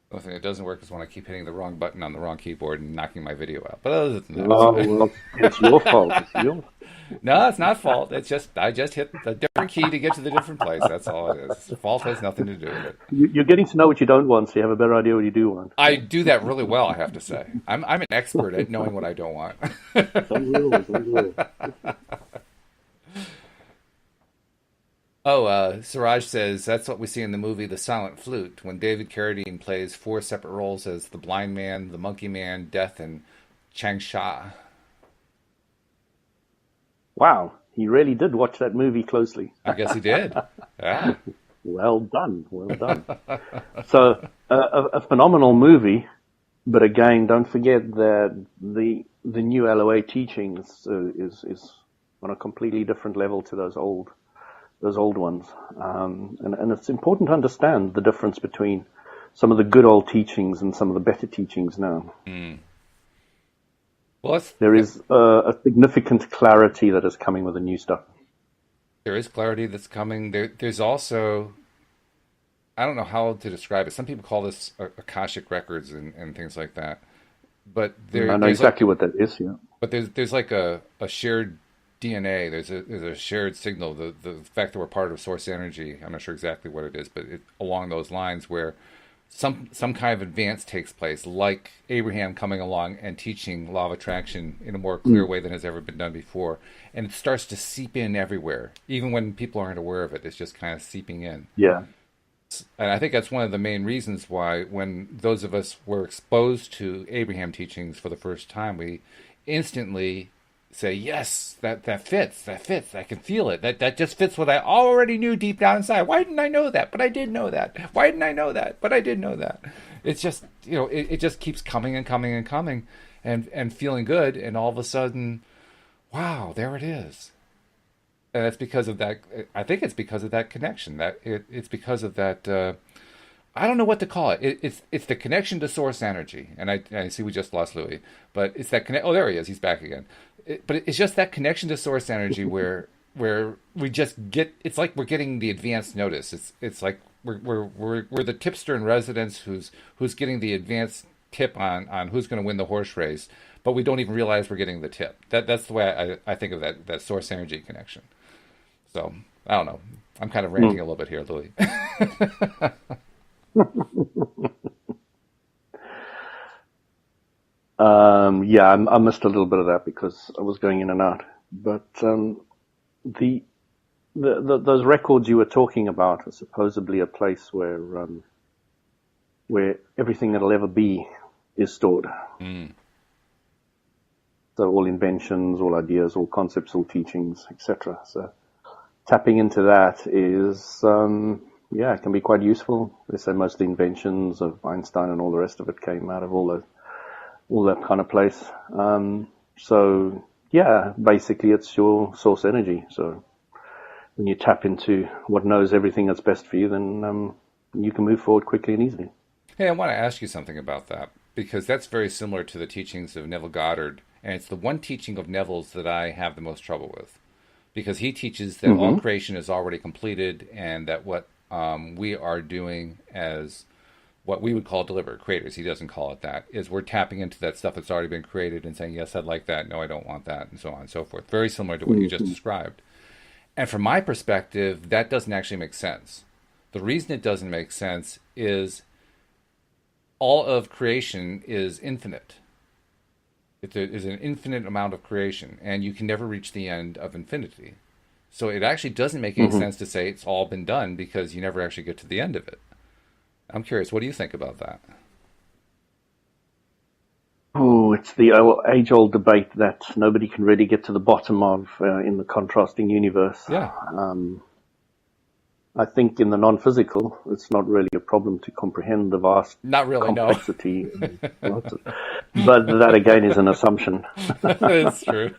The only thing that doesn't work is when I keep hitting the wrong button on the wrong keyboard and knocking my video out. But other than that, it's Oh, fine. well, it's your fault. It's your No, it's not fault. It's just I just hit a different key to get to the different place. That's all it is. Fault has nothing to do with it. You're getting to know what you don't want, so you have a better idea what you do want. I do that really well, I have to say. I'm an expert at knowing what I don't want. Don't rule. Oh, Siraj says that's what we see in the movie The Silent Flute when David Carradine plays four separate roles as the blind man, the monkey man, Death, and Changsha. Wow, he really did watch that movie closely. I guess he did. Yeah. Well done, well done. So, a phenomenal movie, but again, don't forget that the new LOA teachings is on a completely different level to those old ones, and it's important to understand the difference between some of the good old teachings and some of the better teachings now. Mm. Well, There is a significant clarity that is coming with the new stuff. there is clarity that's coming. There's also, I don't know how to describe it. Some people call this Akashic records and things like that. But I know exactly what that is. Yeah. there's like a shared DNA. There's a shared signal. The fact that we're part of source energy. I'm not sure exactly what it is, but along those lines where some kind of advance takes place, like Abraham coming along and teaching law of attraction in a more clear way than has ever been done before, and it starts to seep in everywhere, even when people aren't aware of it. It's just kind of seeping in. Yeah. And I think that's one of the main reasons why, when those of us were exposed to Abraham teachings for the first time, we instantly say, yes, that fits, I can feel it. That just fits what I already knew deep down inside. Why didn't I know that? But I did know that. Why didn't I know that? But I did know that. It's just, it just keeps coming and coming and coming and feeling good. And all of a sudden, wow, there it is. And it's because of that. I think it's because of that connection. It's because of that. I don't know what to call it. It's the connection to source energy. And I see we just lost Louis, but it's that connect. Oh, there he is. He's back again. But it's just that connection to source energy where we just get. It's like we're getting the advance notice. It's like we're the tipster in residence who's getting the advance tip on who's going to win the horse race, but we don't even realize we're getting the tip. That's the way I think of that source energy connection. So, I don't know. I'm kind of ranting a little bit here, Louis. Yeah, I missed a little bit of that because I was going in and out. But the, those records you were talking about are supposedly a place where everything that'll ever be is stored. Mm. So all inventions, all ideas, all concepts, all teachings, etc. So tapping into that is, it can be quite useful. They say most of the inventions of Einstein and all the rest of it came out of all that kind of place. Basically it's your source energy. So when you tap into what knows everything that's best for you, then you can move forward quickly and easily. Hey, I want to ask you something about that, because that's very similar to the teachings of Neville Goddard, and it's the one teaching of Neville's that I have the most trouble with, because he teaches that all creation is already completed, and that what we are doing as what we would call deliberate creators, he doesn't call it that, is we're tapping into that stuff that's already been created and saying, yes, I'd like that, no, I don't want that, and so on and so forth. Very similar to what you just described. And from my perspective, that doesn't actually make sense. The reason it doesn't make sense is all of creation is infinite. It is an infinite amount of creation, and you can never reach the end of infinity. So it actually doesn't make any sense to say it's all been done, because you never actually get to the end of it. I'm curious, what do you think about that? Oh, it's the age-old debate that nobody can really get to the bottom of in the contrasting universe. Yeah. I think in the non-physical, it's not really a problem to comprehend the vast Not really, complexity. No. But that, again, is an assumption. It's true.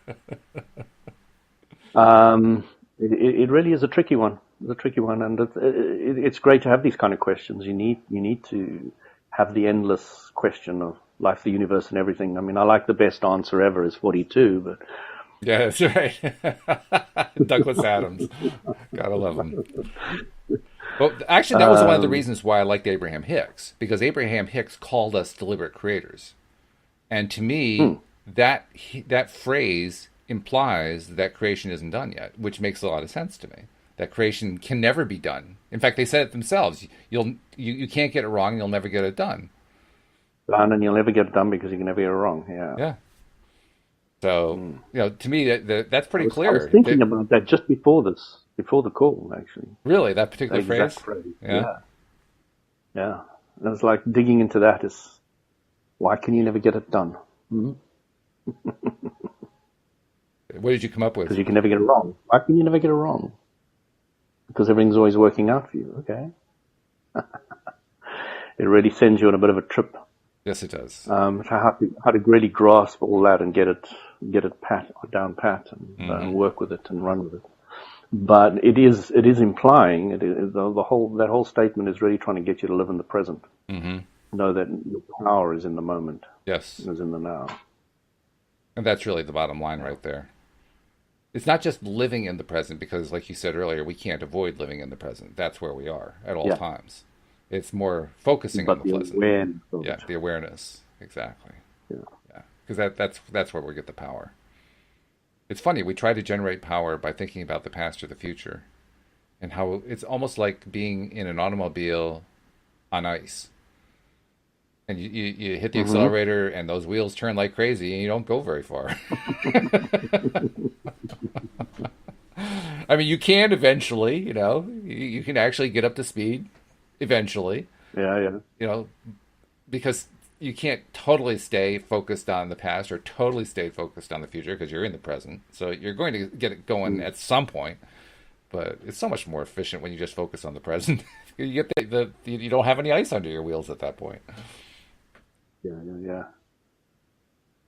It really is a tricky one. It's a tricky one, and it's great to have these kind of questions. You need to have the endless question of life, the universe, and everything. I mean, I like the best answer ever is 42, but... Yeah, that's right. Douglas Adams. Gotta love him. Well, actually, that was one of the reasons why I liked Abraham Hicks, because Abraham Hicks called us deliberate creators. And to me, that phrase implies that creation isn't done yet, which makes a lot of sense to me. That creation can never be done. In fact, they said it themselves. You can't get it wrong, you'll never get it done. And you'll never get it done because you can never get it wrong. Yeah. Yeah. So, to me, that's pretty clear. I was thinking about that just before the call, actually. Really? That particular phrase? phrase? Yeah. And it's like digging into that is, why can you never get it done? Mm-hmm. What did you come up with? Because you can never get it wrong. Why can you never get it wrong? Because everything's always working out for you. Okay. It really sends you on a bit of a trip. Yes, it does. How to really grasp all that and get it down pat and work with it and run with it. But it is implying that whole statement is really trying to get you to live in the present. Mm-hmm. Know that your power is in the moment. Yes, is in the now. And that's really the bottom line right there. It's not just living in the present because, like you said earlier, we can't avoid living in the present. That's where we are at all Yeah. times. It's more focusing on But the the pleasant. awareness of Yeah, it. the awareness. Exactly. Yeah. Yeah, because that's where we get the power. It's funny. We try to generate power by thinking about the past or the future, and how it's almost like being in an automobile on ice. And you hit the Hmm. accelerator and those wheels turn like crazy and you don't go very far. I mean, you can eventually, you can actually get up to speed eventually, Yeah, yeah. because you can't totally stay focused on the past or totally stay focused on the future because you're in the present. So you're going to get it going Mm. at some point, but it's so much more efficient when you just focus on the present. You get you don't have any ice under your wheels at that point. Yeah, yeah, yeah.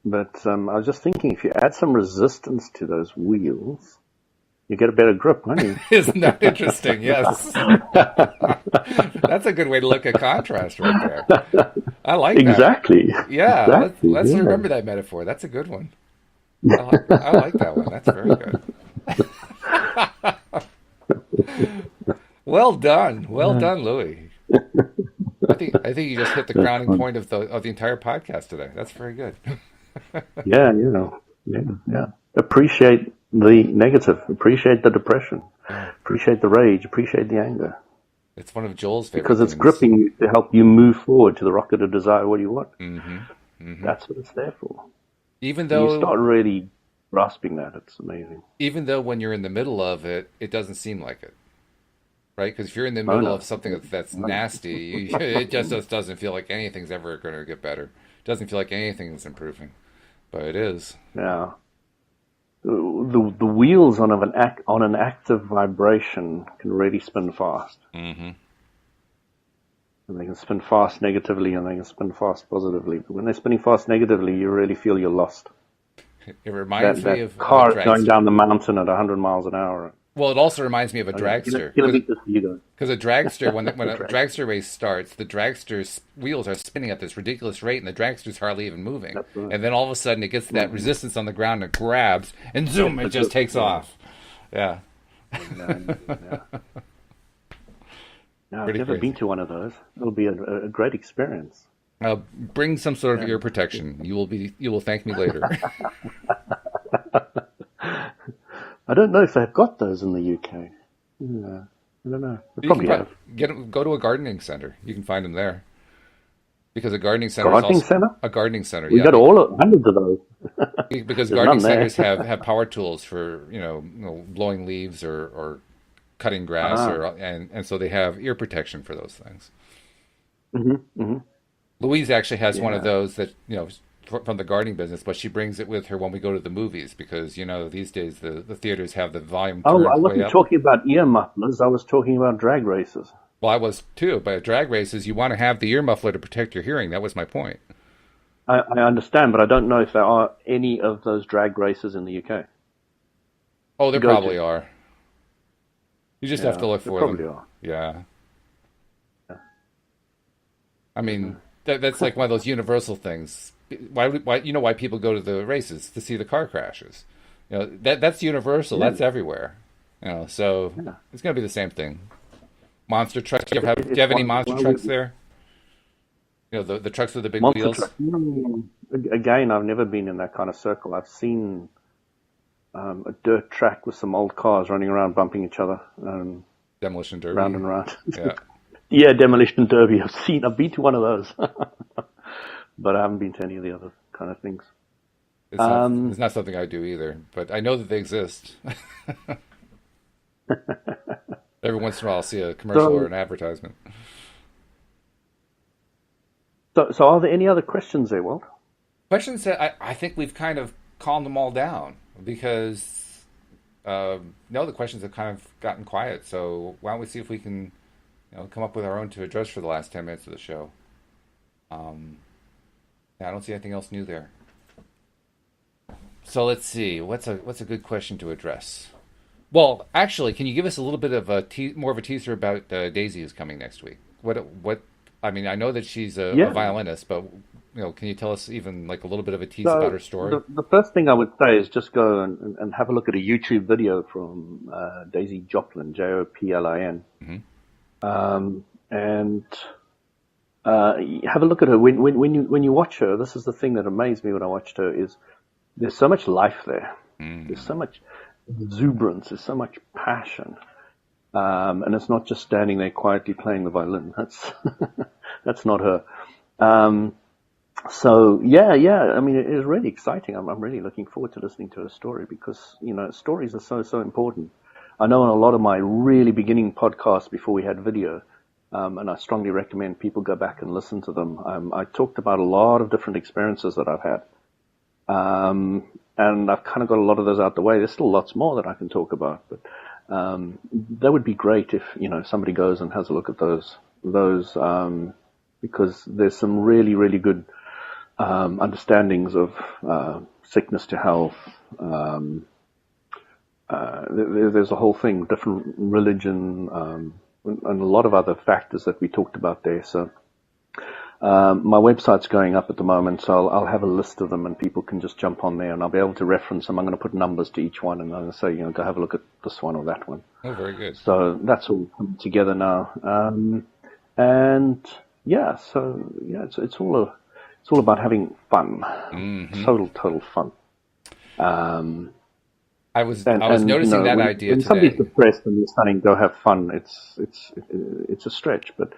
But I was just thinking, if you add some resistance to those wheels, you get a better grip, won't you? Isn't that interesting? Yes. That's a good way to look at contrast right there. I like that. Exactly. Yeah, Exactly. let's Yeah. remember that metaphor. That's a good one. I like that one. That's very good. Well done, Louis. I think you just hit the That's crowning fun. point of the entire podcast today. That's very good. Yeah, yeah, yeah. Appreciate the negative. Appreciate the depression. Yeah. Appreciate the rage. Appreciate the anger. It's one of Joel's favorite Because it's things. gripping you to help you move forward to the rocket of desire what you want. Hmm. Hmm. That's what it's there for. Even When you though start really grasping that, it's amazing. even though when you're in the middle of it, it doesn't seem like it. Right? Because if you're in the Oh middle of no. something that's No. nasty, it just doesn't feel like anything's ever going to get better. It doesn't feel like anything's improving, but it is. Yeah. The wheels on an active vibration can really spin fast. Hmm. And they can spin fast negatively and they can spin fast positively. But when they're spinning fast negatively, you really feel you're lost. It reminds That me that of a car is going dragster. down the mountain at 100 miles an hour. Well, it also reminds me of a Oh yeah, dragster kilometers for you guys. because a dragster when a Drag. dragster race starts, the dragster's wheels are spinning at this ridiculous rate, and the dragster's hardly even moving. That's right. And then all of a sudden, it gets to that Mm-hmm. resistance on the ground and grabs, and zoom, it just takes Yeah. off. Yeah, Yeah, yeah. No, I've pretty never been crazy. to one of those. It'll be a great experience. Bring some sort of Yeah. ear protection. You will thank me later. I don't know if they've got those in the UK. Yeah, I don't know. They You can probably have. go to a gardening center. You can find them there because a gardening center is Gardening also center? a gardening center. We Yeah, got hundreds of those. because There's gardening none there. centers have power tools for blowing leaves or cutting grass Ah. and so they have ear protection for those things. Hmm. Hmm. Louise actually has one of Yeah. those that from the gardening business, but she brings it with her when we go to the movies because these days the theaters have the volume Oh, I turned way wasn't up. talking about ear mufflers. I was talking about drag races. Well, I was too, but at drag races you want to have the ear muffler to protect your hearing. That was my point. I understand, but I don't know if there are any of those drag races in the UK Oh, to there go probably to. are. You just have Yeah, to look there for probably them. are. Yeah. Yeah. I mean, that's like one of those universal things. Why why people go to the races to see the car crashes. That's universal. Yeah, That's everywhere. So yeah. it's going to be the same thing. Monster trucks. Do you It's have any monster why trucks we there? The trucks with the big monster wheels. truck. Again, I've never been in that kind of circle. I've seen a dirt track with some old cars running around bumping each other, Demolition round Derby. and round. Yeah. Yeah, demolition derby. I've been to one of those, but I haven't been to any of the other kind of things. It's Um, not something I do either, but I know that they exist. Every once in a while, I'll see a commercial or so, an advertisement. so are there any other questions there, Walt? Questions that I think we've kind of calmed them all down because no, the questions have kind of gotten quiet. So why don't we see if we can, come up with our own to address for the last 10 minutes of the show? Um, yeah, I don't see anything else new there. So let's see. What's a good question to address? Well, actually, can you give us a little bit of more of a teaser about Daisy who's coming next week? What? I mean, I know that she's a Yeah. violinist, but can you tell us even like a little bit of a tease about So her story? the first thing I would say is just go and have a look at a YouTube video from Daisy Joplin, Joplin, Hmm. and have a look at her. When you watch her, this is the thing that amazed me when I watched her is there's so much life there. There's Mm. so much exuberance. There's so much passion. And it's not just standing there quietly playing the violin. That's that's not her. Um, so yeah. I mean, it is really exciting. I'm really looking forward to listening to her story because stories are so important. I know on a lot of my really beginning podcasts before we had video, and I strongly recommend people go back and listen to them. I talked about a lot of different experiences that I've had, and I've kind of got a lot of those out the way. There's still lots more that I can talk about, but that would be great if somebody goes and has a look at those because there's some really good understandings of sickness to health. There's a whole thing, different religion, and a lot of other factors that we talked about there. So my website's going up at the moment, so I'll have a list of them, and people can just jump on there, and I'll be able to reference them. I'm going to put numbers to each one, and I'm going to say, go have a look at this one or that one. Oh, very good. So that's all coming together now, and yeah, it's all about having fun, Hmm. total fun. I was And noticing that idea when somebody's today. depressed and you're saying go have fun, it's a stretch, but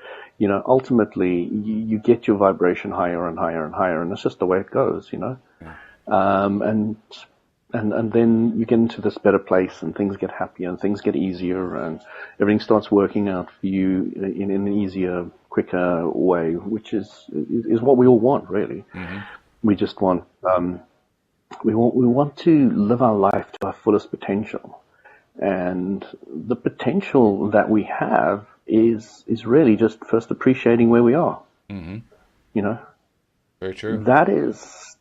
ultimately you get your vibration higher and higher and higher, and it's just the way it goes. Yeah. And then you get into this better place, and things get happier, and things get easier, and everything starts working out for you in an easier, quicker way, which is what we all want, really. Hmm. We just want. We want to live our life to our fullest potential, and the potential that we have is really just first appreciating where we are. Hmm. You know, Very true. that is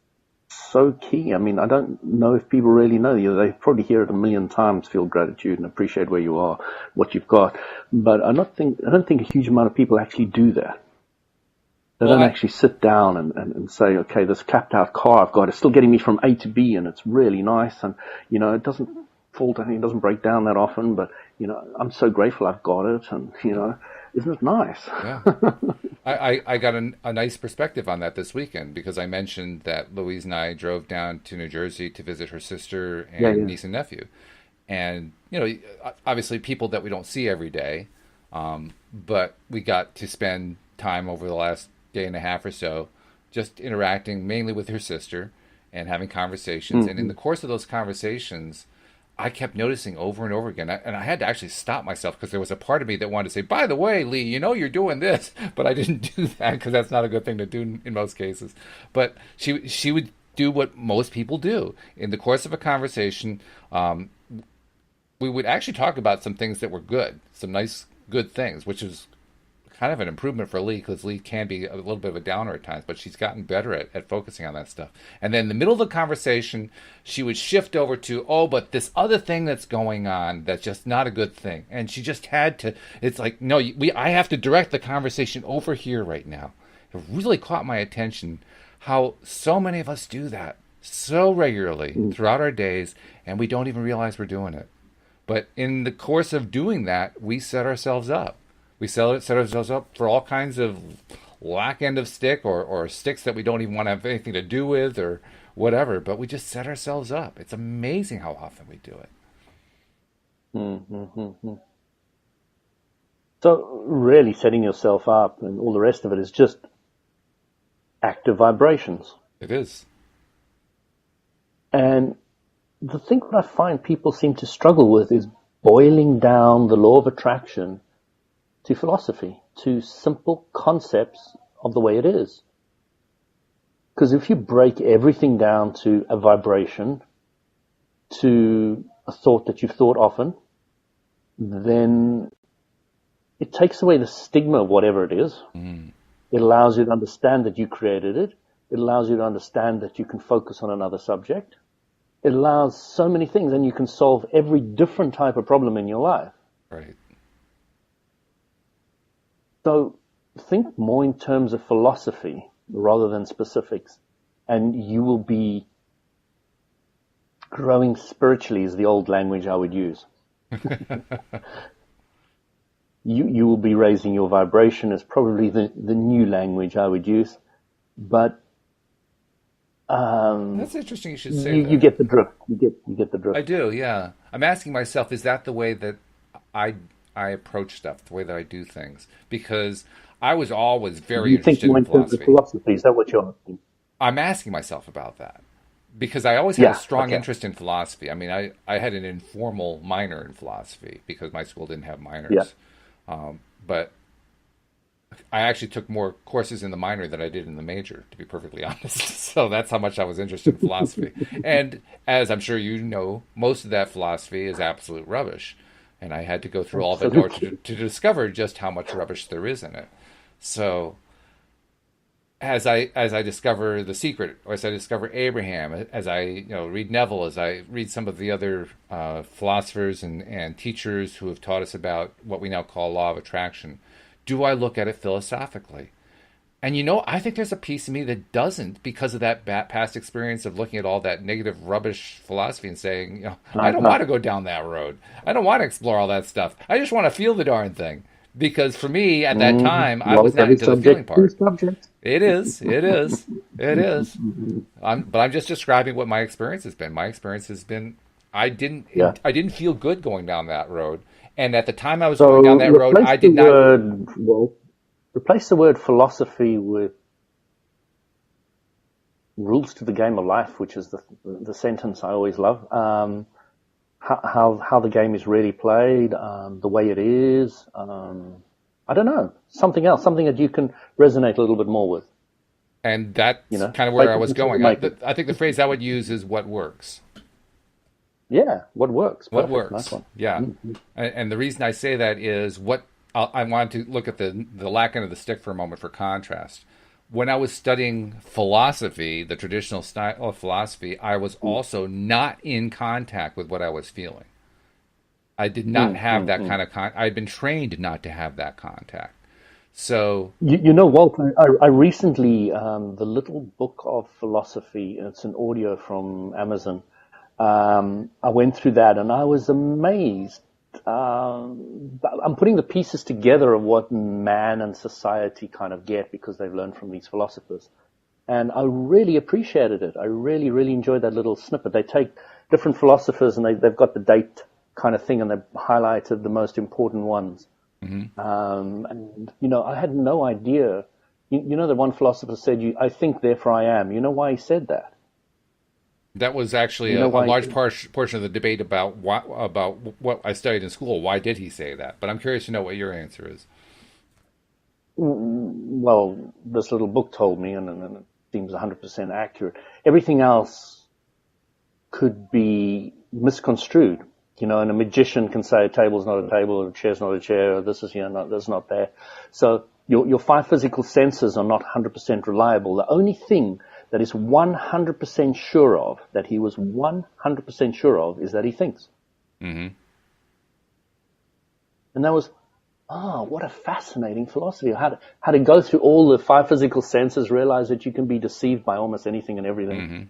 so key. I mean, I don't know if people really know. They probably hear it a million times, feel gratitude and appreciate where you are, what you've got. But I don't think a huge amount of people actually do that. They Well, don't actually sit down and say, okay, this capped out car I've got is still getting me from A to B, and it's really nice, and it doesn't fall down, it doesn't break down that often, but I'm so grateful I've got it, and isn't it nice? yeah. I got a nice perspective on that this weekend because I mentioned that Louise and I drove down to New Jersey to visit her sister Yeah, and yeah. niece and nephew. And, obviously people that we don't see every day, but we got to spend time over the last day and a half or so just interacting mainly with her sister and having conversations. And in Mm-hmm. the course of those conversations, I kept noticing over and over again, and I had to actually stop myself because there was a part of me that wanted to say, "By the way, Lee, you're doing this," but I didn't do that because that's not a good thing to do in most cases. But she would do what most people do in the course of a conversation. We would actually talk about some things that were good, some nice good things, which is kind of an improvement for Lee because Lee can be a little bit of a downer at times, but she's gotten better at focusing on that stuff. And then in the middle of the conversation, she would shift over to, oh, but this other thing that's going on that's just not a good thing. And she just had to, it's like, no, I have to direct the conversation over here right now. It really caught my attention how so many of us do that so regularly throughout our days, and we don't even realize we're doing it. But in the course of doing that, we set ourselves up. We set ourselves up for all kinds of lack end of stick or sticks that we don't even want to have anything to do with or whatever, but we just set ourselves up. It's amazing how often we do it. Mm-hmm. So really setting yourself up and all the rest of it is just active vibrations. It is. And the thing that I find people seem to struggle with is boiling down the law of attraction to philosophy, to simple concepts of the way it is. Because if you break everything down to a vibration, to a thought that you've thought often, then it takes away the stigma of whatever it is. Mm. It allows you to understand that you created it. It allows you to understand that you can focus on another subject. It allows so many things, and you can solve every different type of problem in your life. Right. So think more in terms of philosophy rather than specifics. And you will be growing spiritually is the old language I would use. You will be raising your vibration is probably the new language I would use. But That's interesting you should say you that. get the drift. You get the I drift. do, yeah. I'm asking myself, is that the way that I I approach stuff, the way that I do things? Because I was always very You think interested more in in terms of philosophy. philosophy? Is that what you're asking? I'm asking myself about that because I always had a Yeah. strong Okay. interest in philosophy. I mean, I had an informal minor in philosophy because my school didn't have Yeah. minors. But I actually took more courses in the minor than I did in the major, to be perfectly honest. So that's how much I was interested in philosophy. And as I'm sure you know, most of that philosophy is absolute rubbish. And I had to go through all of it in order Absolutely. to discover just how much rubbish there is in it. So as I discover the secret, or as I discover Abraham, as I read Neville, as I read some of the other philosophers and teachers who have taught us about what we now call law of attraction, do I look at it philosophically? And I think there's a piece of me that doesn't because of that past experience of looking at all that negative rubbish philosophy and saying, I don't want Uh-huh. to go down that road. I don't want to explore all that stuff. I just want to feel the darn thing. Because for me, at that time, I Well, was that not is into the feeling subject to part. subject. It is. It is. It is. But I'm just describing what my experience has been. My experience has been I didn't Yeah. I didn't feel good going down that road. And at the time I was going down So that road, I did not. replace the word philosophy with rules to the game of life, which is the sentence I always love. How the game is really played, the way it is. I don't know, something else, something that you can resonate a little bit more with. And that's kind of where I Fake it was until you going. make it. I think the phrase I would use is what works. Yeah, what works? What Perfect, nice works? one. Yeah. And the reason I say that is I want to look at the lack end of the stick for a moment for contrast. When I was studying philosophy, the traditional style of philosophy, I was also not in contact with what I was feeling. I did not have that kind of I had been trained not to have that contact. So, You know, Walter, I recently, the little book of philosophy, it's an audio from Amazon. I went through that and I was amazed. I'm putting the pieces together of what man and society kind of get because they've learned from these philosophers. And I really appreciated it. I really, really enjoyed that little snippet. They take different philosophers and they've got the date kind of thing and they've highlighted the most important ones. mhm. And, I had no idea. That one philosopher said, I think, therefore I am. You know why he said that? That was actually You know a why? large portion of the debate about what I studied in school. Why did he say that? But I'm curious to know what your answer is. Well, this little book told me, and it seems 100% accurate. Everything else could be misconstrued. And a magician can say a table's not a table, or a chair's not a chair, or this is here, not this, not there. So your five physical senses are not 100% reliable. The only thing that is 100% sure of, that he was 100% sure of, is that he thinks. Hmm. And that was, what a fascinating philosophy. How to go through all the five physical senses, realize that you can be deceived by almost anything and everything. Hmm.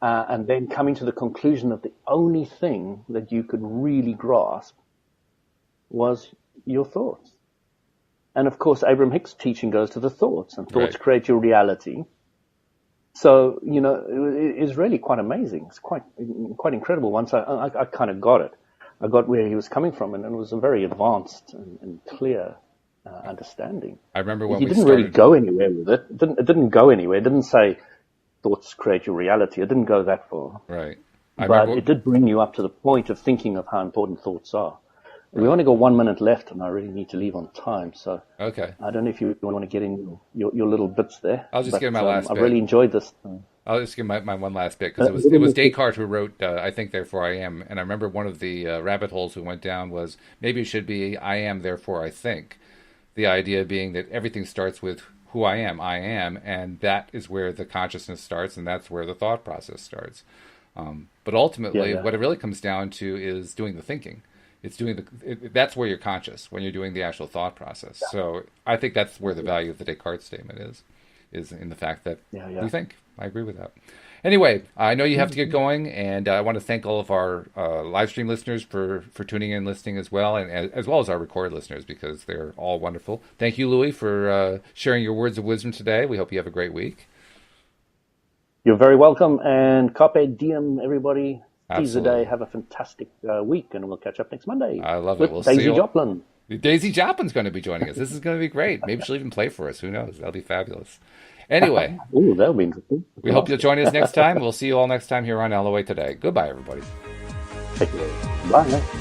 And then coming to the conclusion that the only thing that you could really grasp was your thoughts. And of course, Abraham Hicks' teaching goes to the thoughts, and thoughts Right. create your reality. So, it's really quite amazing. It's quite incredible. Once I kind of got it. I got where he was coming from, and it was a very advanced and clear understanding. I remember when He we didn't really started. go anywhere with it. It didn't go anywhere. It didn't say thoughts create your reality. It didn't go that far. Right. I But remember. it did bring you up to the point of thinking of how important thoughts are. We Right. only got 1 minute left, and I really need to leave on time. So Okay. I don't know if you want to get in your little bits there, I'll just give but my last I've bit. really enjoyed this. I'll just give my one last bit because A it little was bit. Descartes who wrote "I think therefore I am," and I remember one of the rabbit holes we went down was maybe it should be "I am therefore I think." The idea being that everything starts with who I am, and that is where the consciousness starts, and that's where the thought process starts. But Yeah, ultimately, yeah, what it really comes down to is doing the thinking. It's doing that's where you're conscious when you're doing the actual thought process. So I think that's where the value of the Descartes statement is. is in the fact that Yeah. we think. I agree with that. Anyway, I know you have to get going, and I want to thank all of our live stream listeners for tuning in and listening as well, and as well as our recorded listeners, because they're all wonderful. Thank you, Louis, for sharing your words of wisdom today. We hope you have a great week. You're very welcome, and carpe diem, everybody. Seize the day. Absolutely. Have a fantastic week, and we'll catch up next Monday. I love it. With We'll see Daisy you. Joplin. Daisy Joplin's going to be joining us. This is going to be great. Maybe she'll even play for us. Who knows? That'll be fabulous. Anyway, Ooh, that'll be interesting. we hope you'll join us next time. We'll see you all next time here on LOA Today. Goodbye, everybody. Take care. Bye.